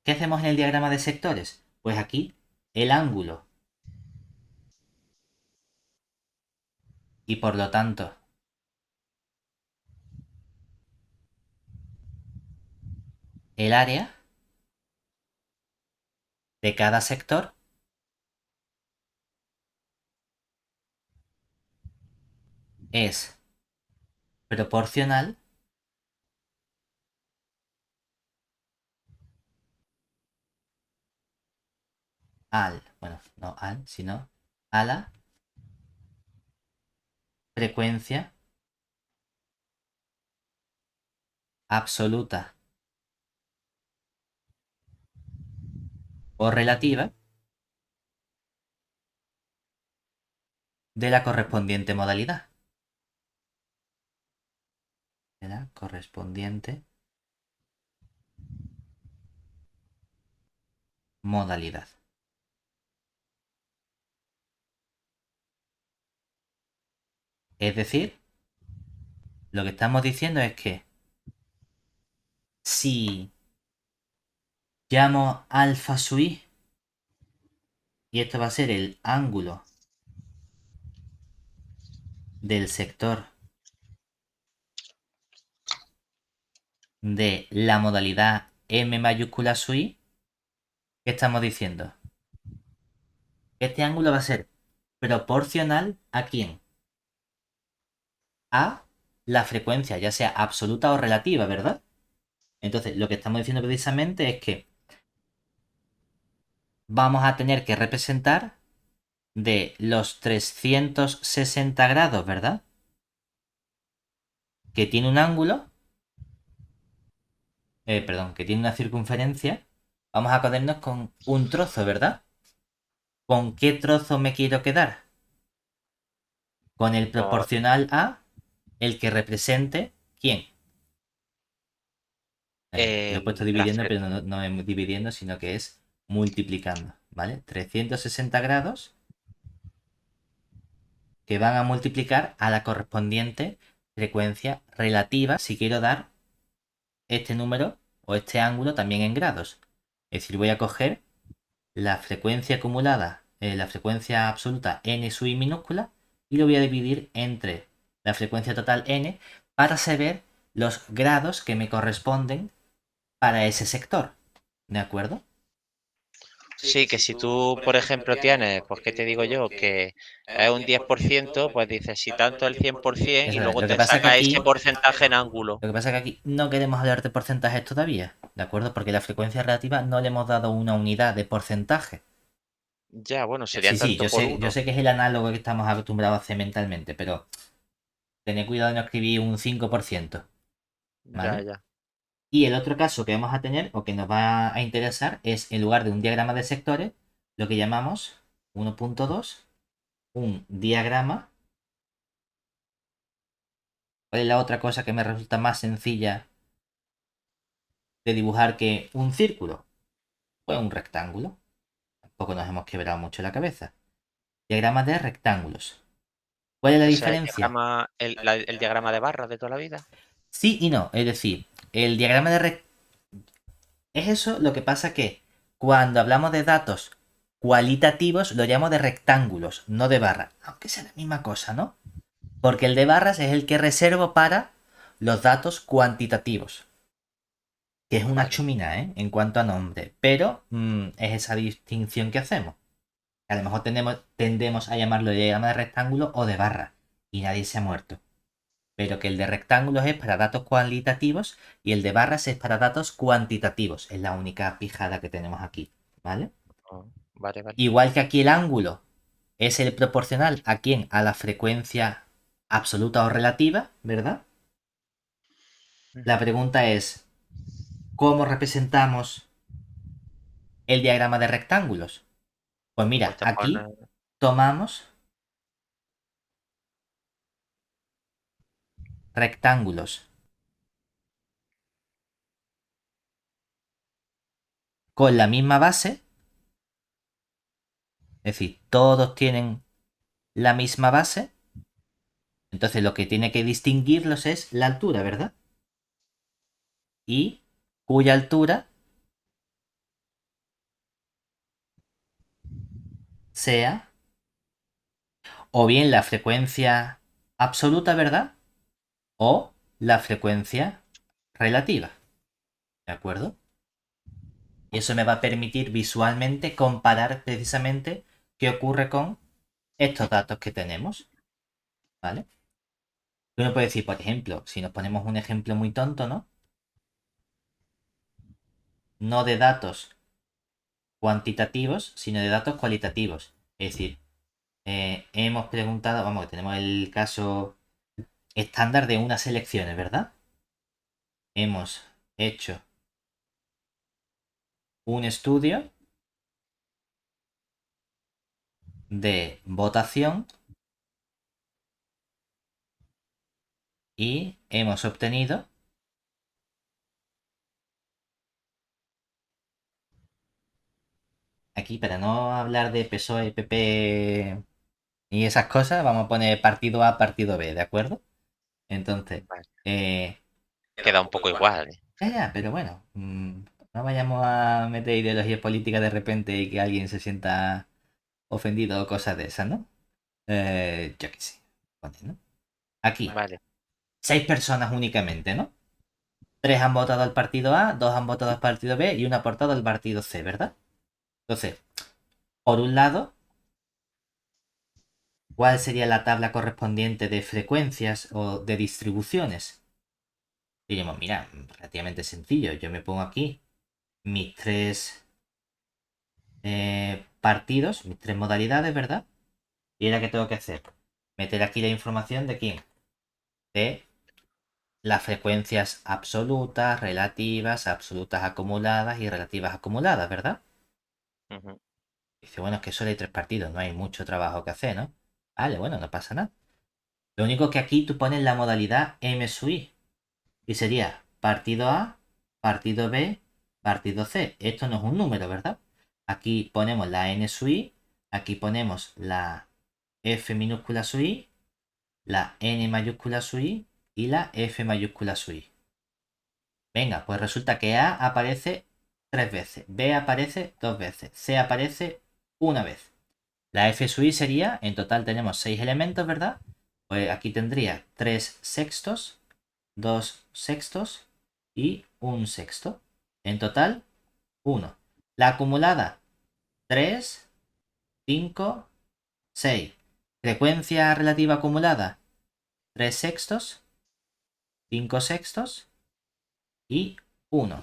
¿Qué hacemos en el diagrama de sectores? Pues aquí el ángulo y por lo tanto el área de cada sector es proporcional sino a la frecuencia absoluta o relativa de la correspondiente modalidad. De la correspondiente modalidad. Es decir, lo que estamos diciendo es que si llamo alfa sui, y esto va a ser el ángulo del sector de la modalidad M mayúscula sui, ¿qué estamos diciendo? Este ángulo va a ser proporcional ¿a quién? A la frecuencia, ya sea absoluta o relativa, ¿verdad? Entonces, lo que estamos diciendo precisamente es que vamos a tener que representar de los 360 grados, ¿verdad? Que tiene un ángulo, perdón, que tiene una circunferencia, vamos a quedarnos con un trozo, ¿verdad? ¿Con qué trozo me quiero quedar? Con el proporcional a el que represente ¿quién? Lo he puesto dividiendo, pero no es dividiendo, sino que es multiplicando, ¿vale? 360 grados que van a multiplicar a la correspondiente frecuencia relativa si quiero dar este número o este ángulo también en grados. Es decir, voy a coger la frecuencia acumulada, la frecuencia absoluta n sub i minúscula, y lo voy a dividir entre la frecuencia total n para saber los grados que me corresponden para ese sector. ¿De acuerdo? Sí, que si tú, por ejemplo, tienes, pues, ¿qué te digo yo? Que es un 10%, pues dices, si tanto el 100% y luego Lo que te pasa que saca aquí, ese porcentaje en ángulo. lo que pasa es que aquí no queremos hablar de porcentajes todavía, ¿de acuerdo? Porque la frecuencia relativa no le hemos dado una unidad de porcentaje. Ya, bueno, sería Sí, sí, tanto por yo uno. sé que es el análogo que estamos acostumbrados a hacer mentalmente, pero tened cuidado de no escribir un 5%, Ya, ¿vale? ya. Y el otro caso que vamos a tener o que nos va a interesar es, en lugar de un diagrama de sectores, lo que llamamos 1.2, un diagrama. ¿Cuál es la otra cosa que me resulta más sencilla de dibujar que un círculo? Pues un rectángulo. Tampoco nos hemos quebrado mucho la cabeza. Diagrama de rectángulos. ¿Cuál es la O sea, diferencia? el diagrama de barras de toda la vida. Sí y no. Es decir, el diagrama de es eso, lo que pasa que cuando hablamos de datos cualitativos lo llamo de rectángulos, no de barras. Aunque sea la misma cosa, ¿no? Porque el de barras es el que reservo para los datos cuantitativos. Que es una Vale. chumina, ¿eh? En cuanto a nombre. Pero es esa distinción que hacemos. A lo mejor tendemos a llamarlo de diagrama de rectángulo o de barra. Y nadie se ha muerto. Pero que el de rectángulos es para datos cualitativos y el de barras es para datos cuantitativos. Es la única pijada que tenemos aquí, ¿vale? Oh, vale, vale. Igual que aquí el ángulo es el proporcional a quién? A la frecuencia absoluta o relativa, ¿verdad? La Ujú. pregunta es, ¿cómo representamos el diagrama de rectángulos? Pues Pues mira, te aquí pones. tomamos rectángulos con la misma base, es decir, todos tienen la misma base, entonces lo que tiene que distinguirlos es la altura, ¿verdad? Y cuya altura sea o bien la frecuencia absoluta, ¿verdad? O la frecuencia relativa, ¿de acuerdo? Y eso me va a permitir visualmente comparar precisamente qué ocurre con estos datos que tenemos, ¿vale? Uno puede decir, por ejemplo, si nos ponemos un ejemplo muy tonto, ¿no? No de datos cuantitativos, sino de datos cualitativos. Es decir, hemos preguntado, vamos, que tenemos el caso estándar de unas elecciones, ¿verdad? Hemos hecho un estudio de votación y hemos obtenido, aquí para no hablar de PSOE, PP y esas cosas, vamos a poner partido A, partido B, ¿de acuerdo? Entonces, Vale. eh, Queda un poco igual, ¿eh? ya, pero bueno, no vayamos a meter ideología política de repente y que alguien se sienta ofendido o cosas de esas, ¿no? Yo qué sé. Pone, ¿no? Aquí, Vale. 6 personas únicamente, ¿no? 3 han votado al partido A, 2 han votado al partido B y 1 ha votado al partido C, ¿verdad? Entonces, por un lado, ¿cuál sería la tabla correspondiente de frecuencias o de distribuciones? Diríamos, mira, relativamente sencillo. Yo me pongo aquí mis 3 partidos, mis 3 modalidades, ¿verdad? Y ahora, ¿qué tengo que hacer? Meter aquí la información de quién. De las frecuencias absolutas, relativas, absolutas acumuladas y relativas acumuladas, ¿verdad? Ujú. Dice, bueno, es que solo hay 3 partidos, no hay mucho trabajo que hacer, ¿no? Vale, bueno, no pasa nada. Lo único que aquí tú pones la modalidad M sub I. Y sería partido A, partido B, partido C. Esto no es un número, ¿verdad? Aquí ponemos la N sub I, aquí ponemos la F minúscula sub I, la N mayúscula sub I y la F mayúscula sub I. Venga, pues resulta que A aparece 3 veces, B aparece 2 veces, C aparece una vez. La F sub I sería, en total tenemos 6 elementos, ¿verdad? Pues aquí tendría 3 sextos, 2 sextos y un sexto. En total, 1. La acumulada, 3, 5, 6. Frecuencia relativa acumulada, 3 sextos, 5 sextos y 1.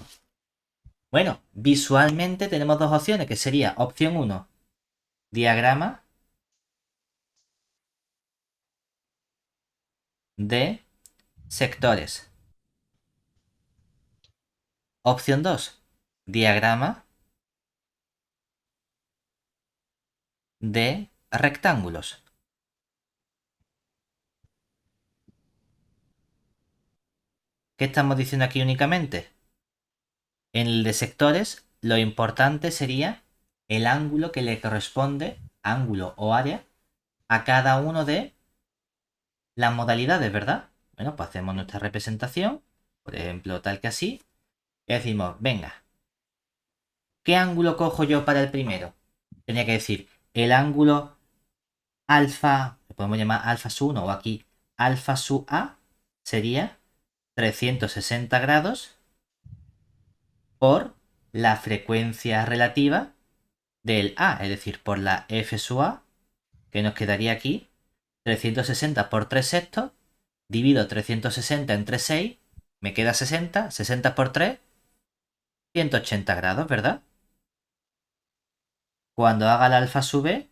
Bueno, visualmente tenemos dos opciones, que sería opción 1, diagrama de sectores. Opción 2, diagrama de rectángulos. ¿Qué estamos diciendo aquí únicamente? En el de sectores, lo importante sería el ángulo que le corresponde, ángulo o área, a cada uno de las modalidades, ¿verdad? Bueno, pues hacemos nuestra representación, por ejemplo, tal que así, y decimos, venga, ¿qué ángulo cojo yo para el primero? Tenía que decir, el ángulo alfa, lo podemos llamar alfa sub 1 o aquí alfa sub A, sería 360 grados por la frecuencia relativa del A, es decir, por la F sub A, que nos quedaría aquí 360 por 3 sextos, divido 360 entre 6, me queda 60, 60 por 3, 180 grados, ¿verdad? Cuando haga la alfa sub B,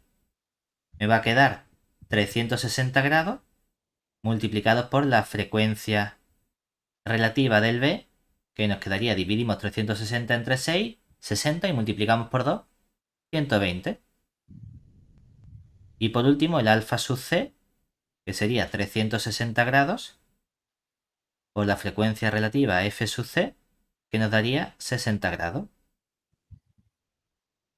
me va a quedar 360 grados multiplicados por la frecuencia relativa del B, que nos quedaría, dividimos 360 entre 6, 60 y multiplicamos por 2, 120. Y por último el alfa sub C, que sería 360 grados por la frecuencia relativa F sub C, que nos daría 60 grados.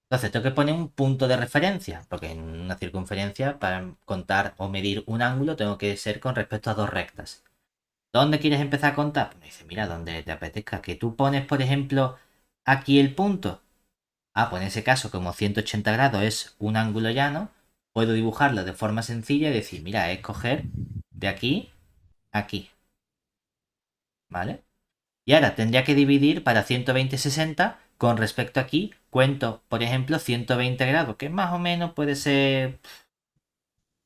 Entonces tengo que poner un punto de referencia, porque en una circunferencia, para contar o medir un ángulo, tengo que ser con respecto a dos rectas. ¿Dónde quieres empezar a contar? Pues me dice, mira, donde te apetezca. Que tú pones, por ejemplo, aquí el punto. Ah, pues en ese caso, como 180 grados es un ángulo llano, puedo dibujarlo de forma sencilla y decir, mira, es coger de aquí a aquí. ¿Vale? Y ahora tendría que dividir para 120-60 con respecto aquí. Cuento, por ejemplo, 120 grados, que más o menos puede ser...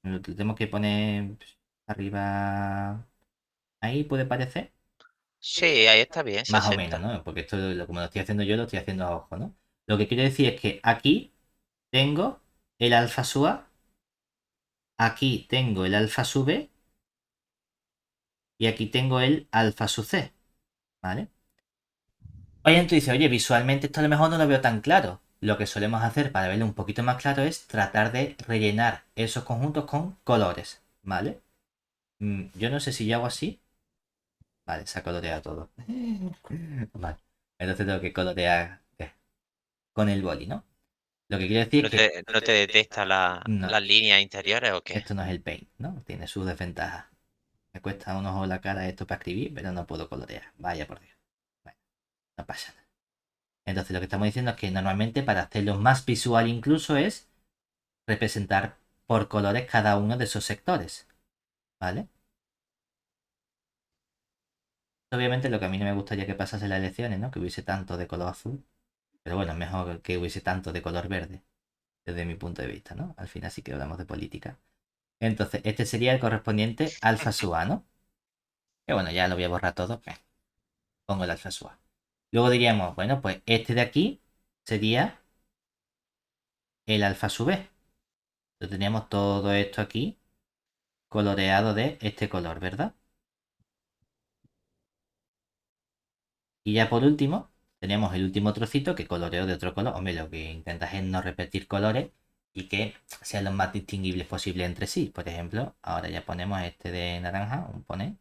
Lo tenemos que poner arriba... Ahí puede parecer. Sí, ahí está bien, Más o menos, 60. ¿no? Porque esto, como lo estoy haciendo yo, lo estoy haciendo a ojo, ¿no? Lo que quiero decir es que aquí tengo el alfa sub A, aquí tengo el alfa sub B y aquí tengo el alfa sub C, ¿vale? Oye, tú dices, oye, visualmente esto a lo mejor no lo veo tan claro. Lo que solemos hacer para verlo un poquito más claro es tratar de rellenar esos conjuntos con colores, ¿vale? Yo no sé si yo hago así. Vale, se ha coloreado todo. Vale. Entonces tengo que colorear con el boli, ¿no? Lo que quiero decir es que No te detecta no, las líneas interiores o qué? esto no es el Paint, ¿no? Tiene sus desventajas. Me cuesta un ojo la cara esto para escribir, pero no puedo colorear. Vaya por Dios. Bueno, no pasa nada. Entonces lo que estamos diciendo es que normalmente para hacerlo más visual incluso es representar por colores cada uno de esos sectores. ¿Vale? Obviamente lo que a mí no me gustaría que pasase en las elecciones, ¿no? Que hubiese tanto de color azul. Pero bueno, mejor que hubiese tanto de color verde. Desde mi punto de vista, ¿no? Al final sí que hablamos de política. Entonces, este sería el correspondiente alfa sub A, ¿no? Que bueno, ya lo voy a borrar todo. Pongo el alfa sub A. Luego diríamos, bueno, pues este de aquí sería el alfa sub B. Entonces teníamos todo esto aquí coloreado de este color, ¿verdad? Y ya por último, tenemos el último trocito que coloreo de otro color. Hombre, lo que intentas es no repetir colores y que sean los más distinguibles posible entre sí. Por ejemplo, ahora ya ponemos este de naranja, un pone.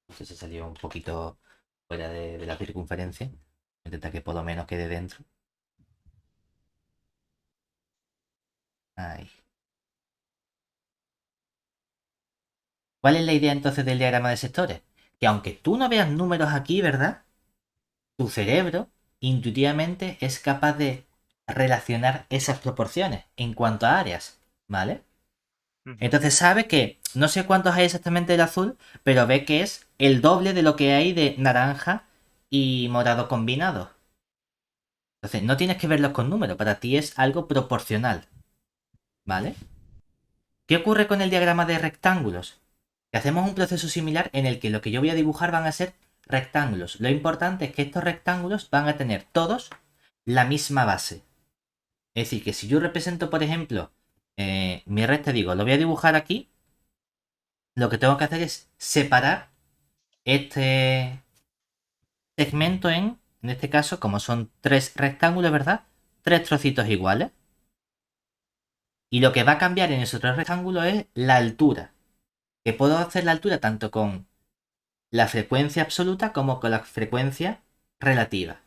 Este se salió un poquito fuera de la circunferencia. Intenta que por lo menos quede dentro. Ahí. ¿Cuál es la idea entonces del diagrama de sectores? Que aunque tú no veas números aquí, ¿verdad? Tu cerebro intuitivamente es capaz de relacionar esas proporciones en cuanto a áreas, ¿vale? Entonces sabe que no sé cuántos hay exactamente del azul, pero ve que es el doble de lo que hay de naranja y morado combinado. Entonces no tienes que verlos con números, para ti es algo proporcional, ¿vale? ¿Qué ocurre con el diagrama de rectángulos? Que hacemos un proceso similar en el que lo que yo voy a dibujar van a ser rectángulos. Lo importante es que estos rectángulos van a tener todos la misma base. Es decir, que si yo represento, por ejemplo, mi recta, digo, lo voy a dibujar aquí, lo que tengo que hacer es separar este segmento en este caso, como son tres rectángulos, ¿verdad? Tres trocitos iguales. Y lo que va a cambiar en esos tres rectángulos es la altura. Que puedo hacer la altura tanto con la frecuencia absoluta como con la frecuencia relativa.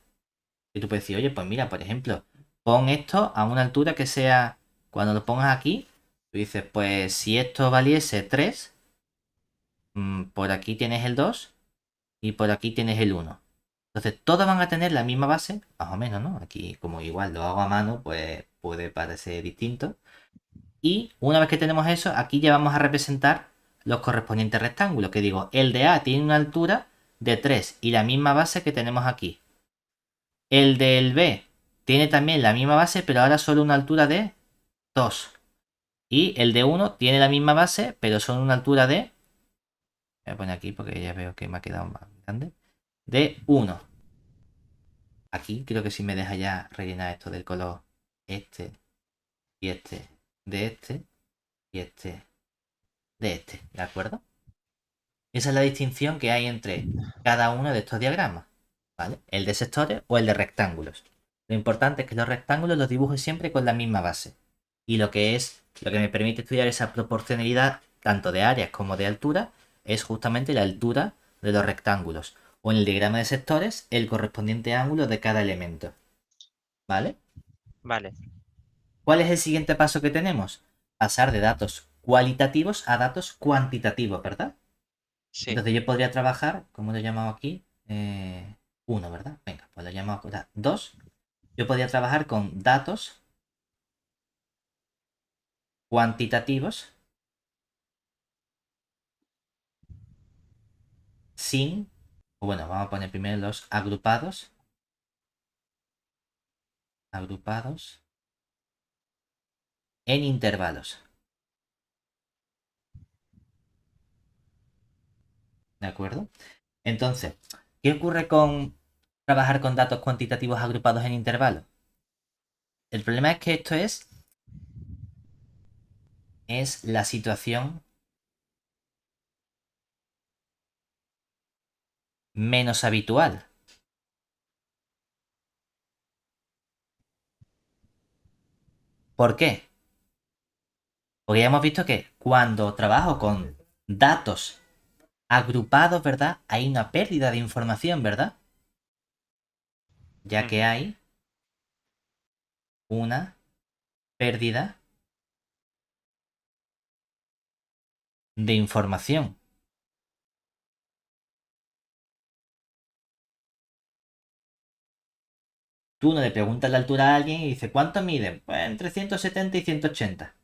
Y tú puedes decir, oye, pues mira, por ejemplo, pon esto a una altura que sea, cuando lo pongas aquí, Tú dices, pues si esto valiese 3, por aquí tienes el 2 y por aquí tienes el 1. Entonces todos van a tener la misma base, más o menos, ¿no? Aquí como igual lo hago a mano, pues puede parecer distinto. Y una vez que tenemos eso, aquí ya vamos a representar los correspondientes rectángulos. Que digo, el de A tiene una altura de 3 y la misma base que tenemos aquí. El del B tiene también la misma base, pero ahora solo una altura de 2. Y el de 1 tiene la misma base, pero son una altura de... Voy a poner aquí porque ya veo que me ha quedado más grande. De 1. Aquí creo que sí me deja ya rellenar esto del color este y este de este y este de este. ¿De acuerdo? Esa es la distinción que hay entre cada uno de estos diagramas. ¿Vale? El de sectores o el de rectángulos. Lo importante es que los rectángulos los dibuje siempre con la misma base. Y lo que me permite estudiar esa proporcionalidad tanto de áreas como de altura es justamente la altura de los rectángulos. O en el diagrama de sectores, el correspondiente ángulo de cada elemento. ¿Vale? Vale. ¿Cuál es el siguiente paso que tenemos? Pasar de datos cualitativos a datos cuantitativos, ¿verdad? Sí. Entonces yo podría trabajar, ¿cómo lo he llamado aquí? 1, ¿verdad? Venga, pues lo llamo ahora 2. Yo podría trabajar con datos cuantitativos sin, o bueno, vamos a poner primero los agrupados. Agrupados en intervalos. ¿De acuerdo? Entonces, ¿qué ocurre con trabajar con datos cuantitativos agrupados en intervalos? El problema es que esto es la situación menos habitual. ¿Por qué? Porque ya hemos visto que cuando trabajo con datos agrupados, ¿verdad? Hay una pérdida de información, ¿verdad? Ya que hay una pérdida de información. Tú no le preguntas la altura a alguien y dices, ¿cuánto mide? Pues entre 170 y 180.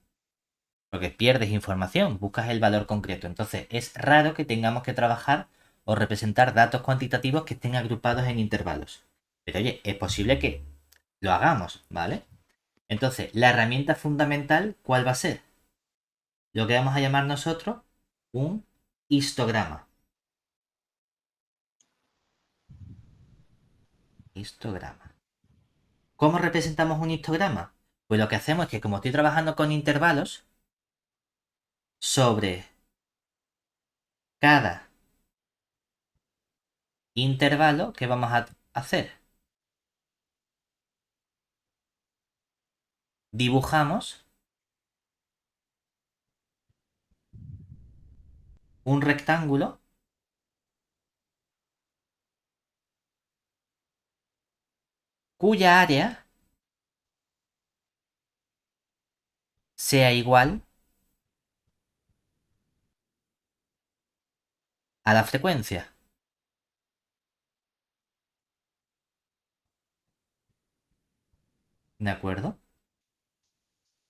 Porque pierdes información, buscas el valor concreto. Entonces es raro que tengamos que trabajar o representar datos cuantitativos que estén agrupados en intervalos. Pero oye, es posible que lo hagamos, ¿vale? Entonces, la herramienta fundamental, ¿cuál va a ser? Lo que vamos a llamar nosotros un histograma. Histograma. ¿Cómo representamos un histograma? Pues lo que hacemos es que como estoy trabajando con intervalos, sobre cada intervalo, ¿qué vamos a hacer? Dibujamos un rectángulo cuya área sea igual a la frecuencia. ¿De acuerdo?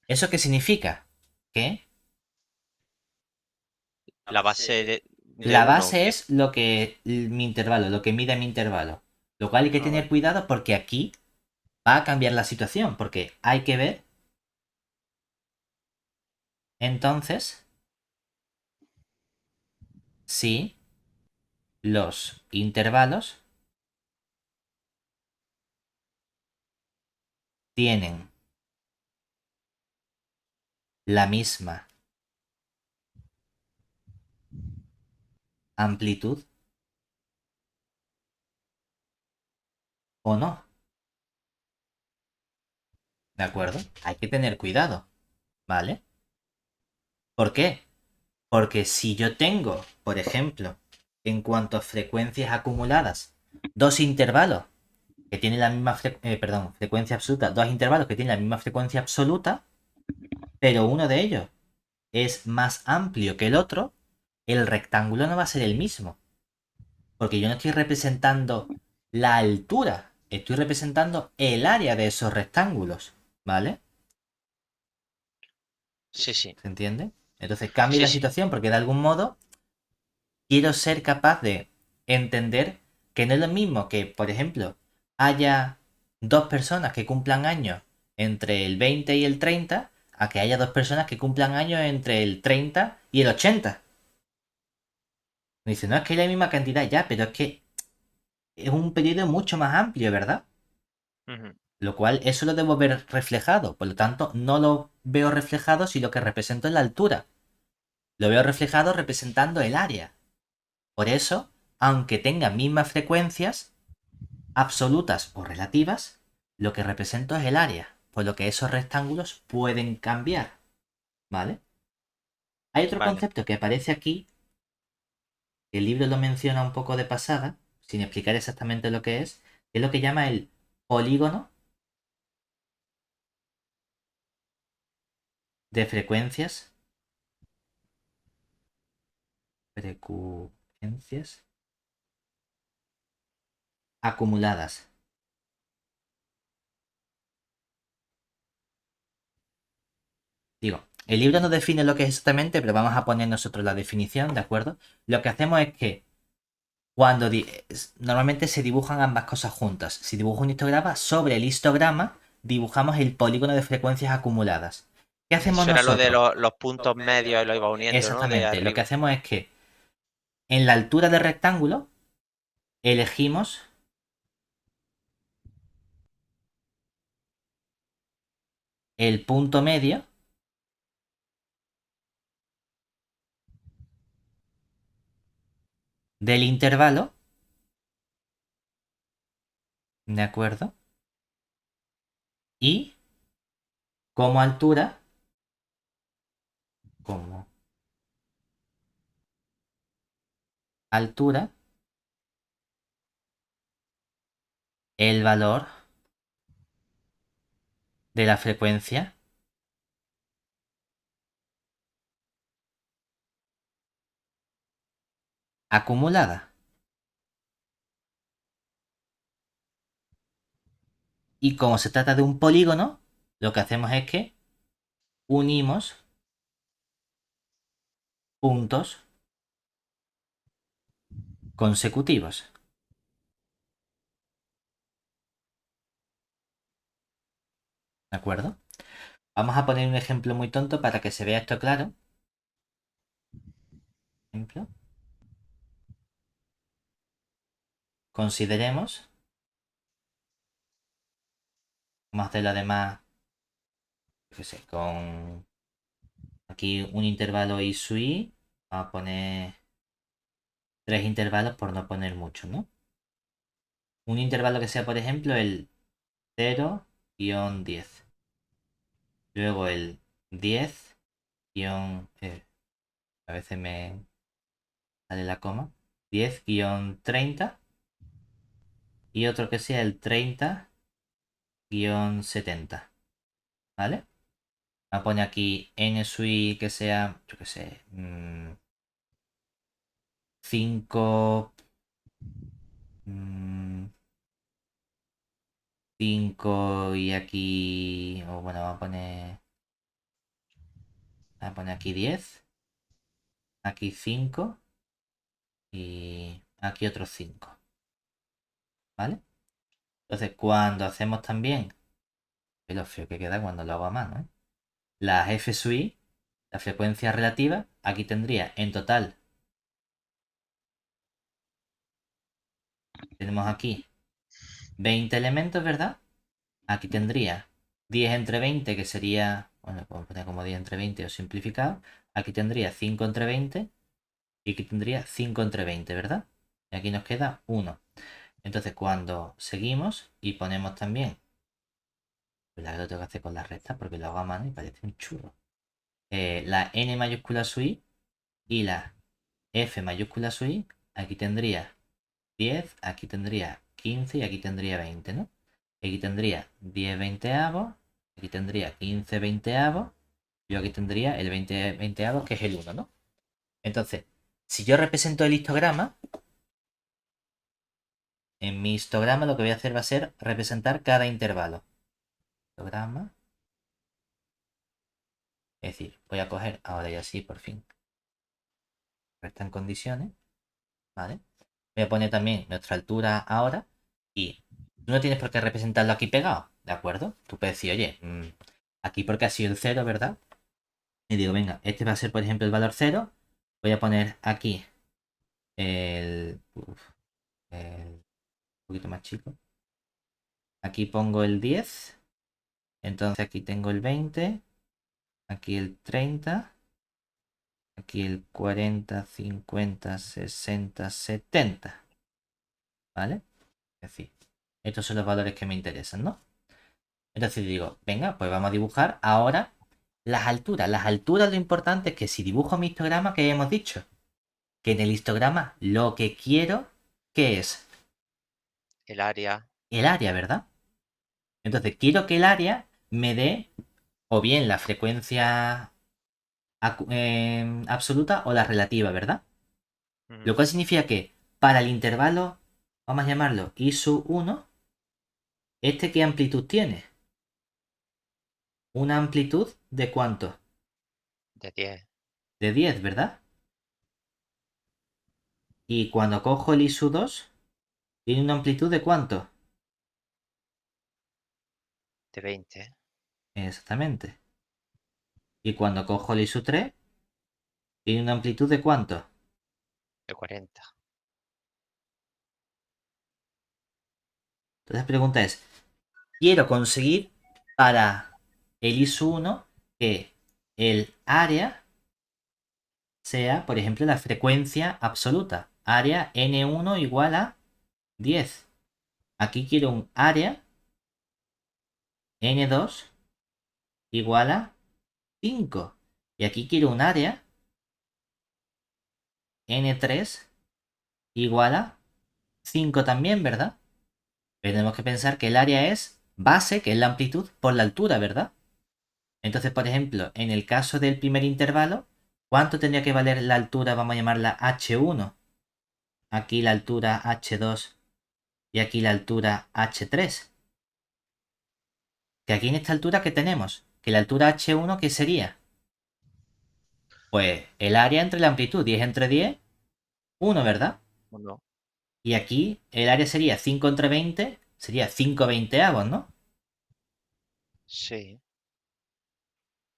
¿Eso qué significa? Que La base de la uno, base ¿qué? es lo que mi intervalo, lo que mide mi intervalo. Lo cual hay que Ah, tener vale. cuidado porque aquí va a cambiar la situación, porque hay que ver entonces si los intervalos tienen la misma amplitud o no. ¿De acuerdo? Hay que tener cuidado, ¿vale? ¿Por qué? Porque si yo tengo, por ejemplo, en cuanto a frecuencias acumuladas, dos intervalos que tienen la misma frecuencia absoluta, dos intervalos que tienen la misma frecuencia absoluta, pero uno de ellos es más amplio que el otro, el rectángulo no va a ser el mismo. Porque yo no estoy representando la altura, estoy representando el área de esos rectángulos, ¿vale? Sí, sí. ¿Se entiende? Entonces cambia Sí, la sí. situación porque de algún modo quiero ser capaz de entender que no es lo mismo que, por ejemplo, haya dos personas que cumplan años entre el 20 y el 30, a que haya dos personas que cumplan años entre el 30 y el 80. Me dice, no, es que hay la misma cantidad ya, pero es que es un periodo mucho más amplio, ¿verdad? Ujú. Lo cual eso lo debo ver reflejado. Por lo tanto, no lo veo reflejado si lo que represento es la altura. Lo veo reflejado representando el área. Por eso, aunque tenga mismas frecuencias, absolutas o relativas, lo que represento es el área. Por lo que esos rectángulos pueden cambiar. ¿Vale? Hay otro Vale. concepto que aparece aquí, que el libro lo menciona un poco de pasada, sin explicar exactamente lo que es lo que llama el polígono de frecuencias. Frecuencias acumuladas. Digo, el libro no define lo que es exactamente, pero vamos a poner nosotros la definición, ¿de acuerdo? Lo que hacemos es que cuando normalmente se dibujan ambas cosas juntas. Si dibujo un histograma, sobre el histograma dibujamos el polígono de frecuencias acumuladas. ¿Qué hacemos Eso era lo de nosotros? los puntos medios y lo iba uniendo, ¿no? De Exactamente, lo que arriba. hacemos es que en la altura del rectángulo elegimos el punto medio del intervalo, ¿de acuerdo? Y como altura, como altura, el valor de la frecuencia acumulada. Y como se trata de un polígono, lo que hacemos es que unimos puntos consecutivos. ¿De acuerdo? Vamos a poner un ejemplo muy tonto para que se vea esto claro. Ejemplo. Consideremos, vamos a hacerlo además, yo qué sé, con aquí un intervalo i sub i. Vamos a poner tres intervalos por no poner mucho, ¿no? Un intervalo que sea, por ejemplo, el 0-10. Luego el 10 a veces me sale la coma. 10-30. Y otro que sea el 30-70. ¿Vale? Voy a poner aquí n sub i que sea, yo qué sé, 5, 5 y aquí, o bueno, vamos a poner aquí 10, aquí 5 y aquí otros 5, ¿vale? Entonces, cuando hacemos también, es lo feo que queda cuando lo hago a mano, ¿eh? Las f sub i, la frecuencia relativa, aquí tendría en total, tenemos aquí 20 elementos, ¿verdad? Aquí tendría 10 entre 20, que sería, bueno, podemos poner como 10 entre 20 o simplificado. Aquí tendría 5 entre 20 y aquí tendría 5 entre 20, ¿verdad? Y aquí nos queda 1. Entonces, cuando seguimos y ponemos también, pues la que lo tengo que hacer con la recta porque lo hago a mano y parece un churro. La n mayúscula sub i y la f mayúscula sub i, aquí tendría 10, aquí tendría 15 y aquí tendría 20, ¿no? Aquí tendría 10 veinteavos, aquí tendría 15 veinteavos Yo aquí tendría el 20avo, que es el 1, ¿no? Entonces, si yo represento el histograma, en mi histograma lo que voy a hacer va a ser representar cada intervalo. Histograma. Es decir, voy a coger ahora ya sí, por fin. Está en condiciones. ¿Vale? Voy a poner también nuestra altura ahora. Y tú no tienes por qué representarlo aquí pegado, ¿de acuerdo? Tú puedes decir, oye, aquí porque ha sido el 0, ¿verdad? Y digo, venga, este va a ser, por ejemplo, el valor 0. Voy a poner aquí un poquito más chico. Aquí pongo el 10. Entonces aquí tengo el 20. Aquí el 30. Aquí el 40, 50, 60, 70. ¿Vale? Es decir, estos son los valores que me interesan, ¿no? Entonces digo, venga, pues vamos a dibujar ahora las alturas. Las alturas, lo importante es que si dibujo mi histograma, ¿qué hemos dicho? Que en el histograma lo que quiero, ¿qué es? El área. El área, ¿verdad? Entonces quiero que el área me dé o bien la frecuencia absoluta o la relativa, ¿verdad? Lo cual significa que para el intervalo, vamos a llamarlo I sub 1, ¿este qué amplitud tiene? ¿Una amplitud de cuánto? De 10. De 10, ¿verdad? Y cuando cojo el I sub 2, tiene una amplitud de cuánto? De 20. Exactamente. Y cuando cojo el I sub 3, tiene una amplitud de cuánto? De 40. Entonces la pregunta es, quiero conseguir para el I sub 1 que el área sea, por ejemplo, la frecuencia absoluta. Área N1 igual a 10. Aquí quiero un área N2 igual a 5. Y aquí quiero un área N3 igual a 5 también, ¿verdad? Pero tenemos que pensar que el área es base, que es la amplitud, por la altura, ¿verdad? Entonces, por ejemplo, en el caso del primer intervalo, ¿cuánto tendría que valer la altura? Vamos a llamarla H1. Aquí la altura H2 y aquí la altura H3. Que aquí en esta altura, ¿qué tenemos? Que la altura H1, ¿qué sería? Pues el área entre la amplitud, 10 entre 10, 1, ¿verdad? 1. Y aquí el área sería 5 entre 20, sería 5 veinteavos, ¿no? Sí.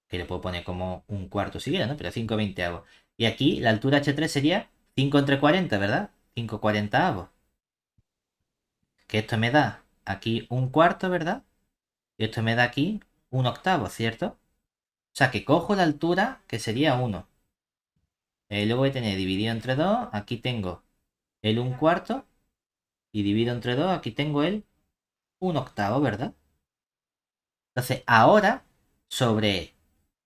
Que le puedo poner como un cuarto si quiero, ¿no? Pero 5 veinteavos. Y aquí la altura H3 sería 5 entre 40, ¿verdad? 5 cuarentaavos. Que esto me da aquí un cuarto, ¿verdad? Y esto me da aquí un octavo, ¿cierto? O sea que cojo la altura, que sería 1. Luego voy a tener dividido entre 2. Aquí tengo el un cuarto. Y divido entre 2. Aquí tengo el un octavo, ¿verdad? Entonces ahora, sobre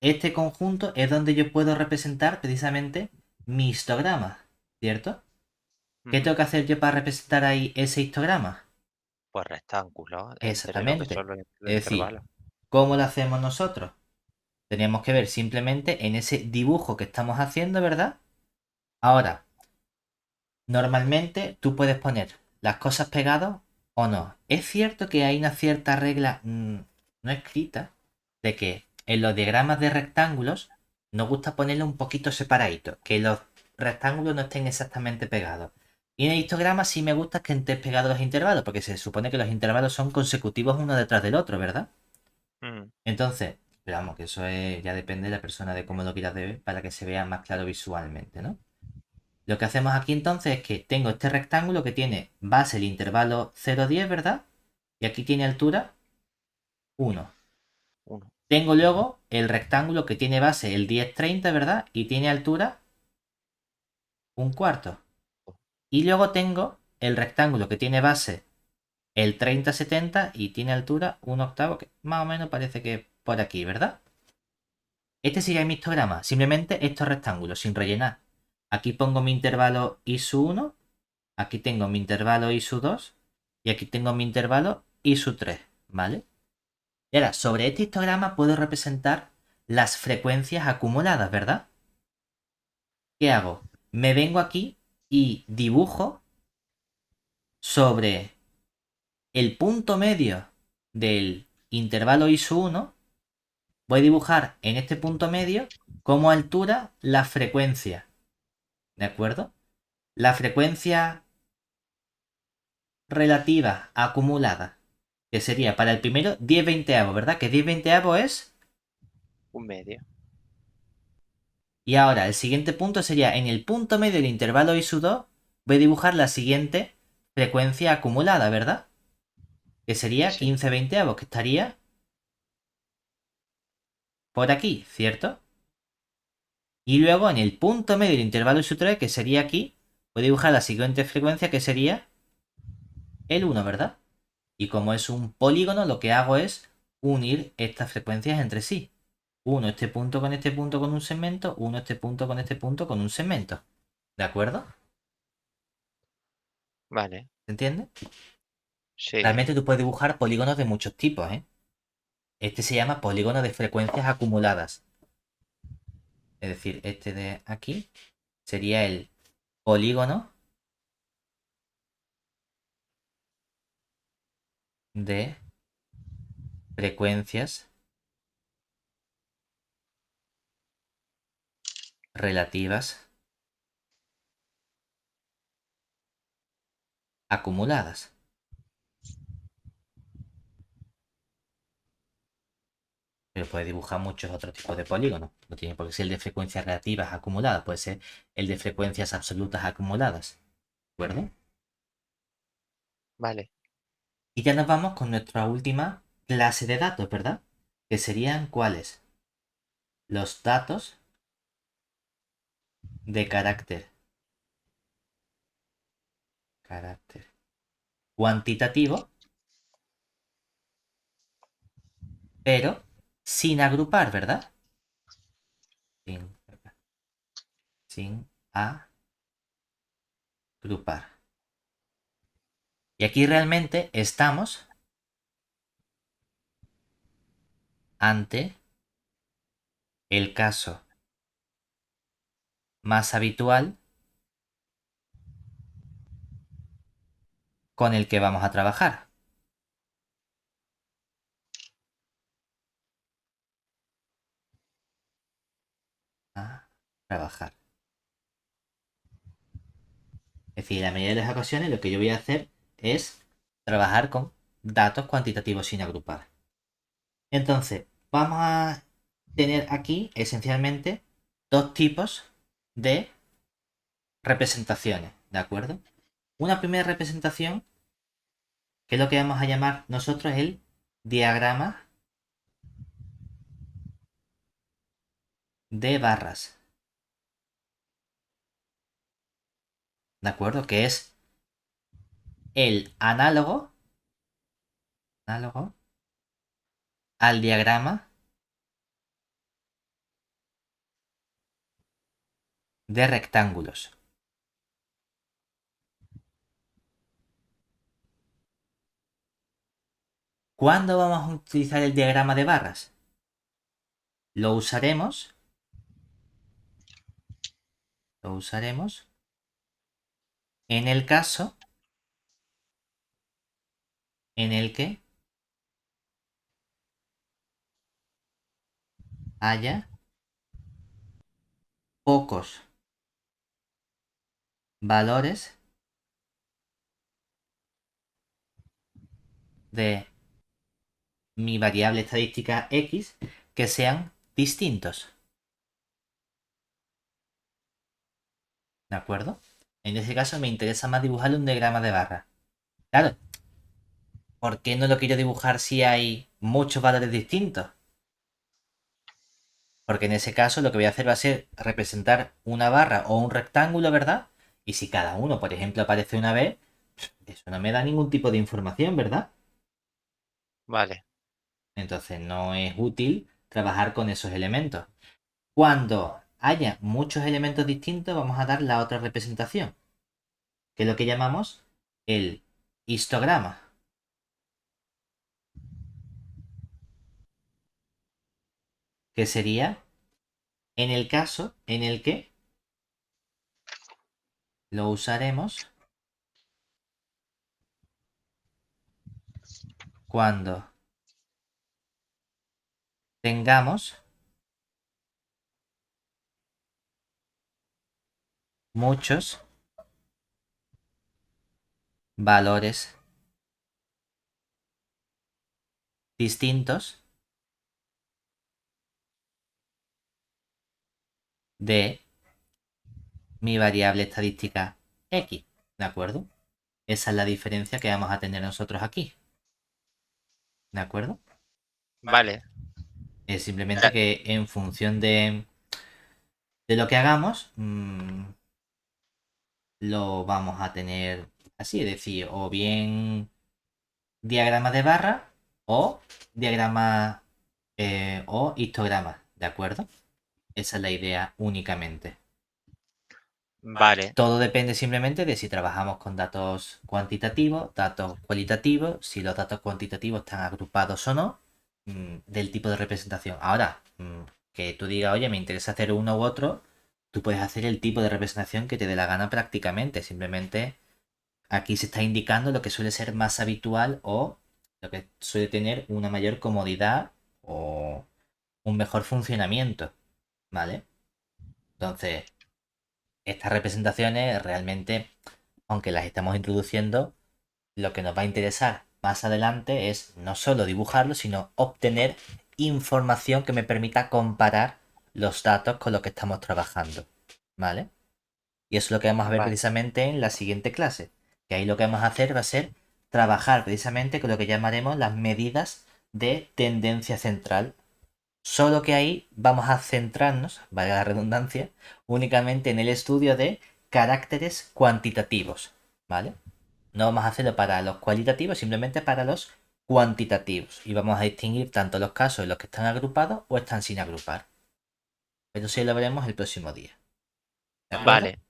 este conjunto es donde yo puedo representar precisamente mi histograma, ¿cierto? ¿Qué tengo que hacer yo para representar ahí ese histograma? Pues rectángulos entre lo que Exactamente. son los Es decir, intervalos. ¿cómo lo hacemos nosotros? Teníamos que ver simplemente en ese dibujo que estamos haciendo, ¿verdad? Ahora, normalmente tú puedes poner las cosas pegadas o no. Es cierto que hay una cierta regla no escrita de que en los diagramas de rectángulos nos gusta ponerlo un poquito separadito, que los rectángulos no estén exactamente pegados. Y en el histograma sí me gusta que estén pegados los intervalos, porque se supone que los intervalos son consecutivos uno detrás del otro, ¿verdad? Entonces, pero vamos, que eso ya depende de la persona de cómo lo quieras ver para que se vea más claro visualmente, ¿no? Lo que hacemos aquí entonces es que tengo este rectángulo que tiene base el intervalo 0,10, ¿verdad? Y aquí tiene altura 1. 1. Tengo luego el rectángulo que tiene base el 10,30, ¿verdad? Y tiene altura un cuarto. Y luego tengo el rectángulo que tiene base el 30,70 y tiene altura un octavo, que más o menos parece que por aquí, ¿verdad? Este sería mi histograma, simplemente estos rectángulos, sin rellenar. Aquí pongo mi intervalo I sub 1, aquí tengo mi intervalo I sub 2 y aquí tengo mi intervalo I sub 3, ¿vale? Y ahora, sobre este histograma puedo representar las frecuencias acumuladas, ¿verdad? ¿Qué hago? Me vengo aquí y dibujo sobre el punto medio del intervalo ISO1. Voy a dibujar en este punto medio como altura la frecuencia, ¿de acuerdo? La frecuencia relativa acumulada, que sería para el primero 10 veinteavos, ¿verdad? Que 10 veinteavos es... Un medio. Y ahora el siguiente punto sería en el punto medio del intervalo ISO2, voy a dibujar la siguiente frecuencia acumulada, ¿verdad? Que sería Sí. 15 veinteavos, que estaría por aquí, ¿cierto? Y luego en el punto medio del intervalo ISO3, que sería aquí, voy a dibujar la siguiente frecuencia, que sería el 1, ¿verdad? Y como es un polígono, lo que hago es unir estas frecuencias entre sí. Uno este punto con un segmento, uno este punto con un segmento. ¿De acuerdo? Vale. ¿Se entiende? Sí. Realmente tú puedes dibujar polígonos de muchos tipos, ¿eh? Este se llama polígono de frecuencias acumuladas. Es decir, este de aquí sería el polígono de frecuencias relativas acumuladas. Pero puede dibujar muchos otros tipos de polígonos. No tiene por qué ser el de frecuencias relativas acumuladas, puede ser el de frecuencias absolutas acumuladas. ¿De acuerdo? Vale. Y ya nos vamos con nuestra última clase de datos, ¿verdad? Que serían ¿cuáles? Los datos de carácter cuantitativo, pero sin agrupar, ¿verdad? Sin, sin agrupar. Y aquí realmente estamos ante el caso más habitual con el que vamos a trabajar. A trabajar. Es decir, en la mayoría de las ocasiones lo que yo voy a hacer es trabajar con datos cuantitativos sin agrupar. Entonces, vamos a tener aquí esencialmente dos tipos de representaciones, ¿de acuerdo? Una primera representación, que es lo que vamos a llamar nosotros el diagrama de barras, ¿de acuerdo? Que es el análogo al diagrama de rectángulos. ¿Cuándo vamos a utilizar el diagrama de barras? Lo usaremos, lo usaremos en el caso en el que haya pocos valores de mi variable estadística X que sean distintos. ¿De acuerdo? En ese caso me interesa más dibujar un diagrama de barra. Claro, ¿por qué no lo quiero dibujar si hay muchos valores distintos? Porque en ese caso lo que voy a hacer va a ser representar una barra o un rectángulo, ¿verdad? Y si cada uno, por ejemplo, aparece una vez, eso no me da ningún tipo de información, ¿verdad? Vale. Entonces no es útil trabajar con esos elementos. Cuando haya muchos elementos distintos, vamos a dar la otra representación, que es lo que llamamos el histograma. que sería en el caso en el que lo usaremos cuando tengamos muchos valores distintos de mi variable estadística X, ¿de acuerdo? Esa es la diferencia que vamos a tener nosotros aquí, ¿de acuerdo? Vale. Es simplemente que en función de lo que hagamos, lo vamos a tener así, es decir, o bien diagrama de barra o diagrama o histograma, ¿de acuerdo? Esa es la idea únicamente. Vale. Todo depende simplemente de si trabajamos con datos cuantitativos, datos cualitativos, si los datos cuantitativos están agrupados o no, del tipo de representación. Ahora, que tú digas, oye, me interesa hacer uno u otro, tú puedes hacer el tipo de representación que te dé la gana prácticamente. Simplemente aquí se está indicando lo que suele ser más habitual o lo que suele tener una mayor comodidad o un mejor funcionamiento, ¿vale? Entonces, estas representaciones realmente, aunque las estamos introduciendo, lo que nos va a interesar más adelante es no solo dibujarlo, sino obtener información que me permita comparar los datos con los que estamos trabajando, ¿vale? Y eso es lo que vamos a ver Vale. precisamente en la siguiente clase, que ahí lo que vamos a hacer va a ser trabajar precisamente con lo que llamaremos las medidas de tendencia central. Solo que ahí vamos a centrarnos, valga la redundancia, únicamente en el estudio de caracteres cuantitativos, ¿vale? No vamos a hacerlo para los cualitativos, simplemente para los cuantitativos. Y vamos a distinguir tanto los casos en los que están agrupados o están sin agrupar. Pero sí lo veremos el próximo día. ¿De acuerdo? Vale.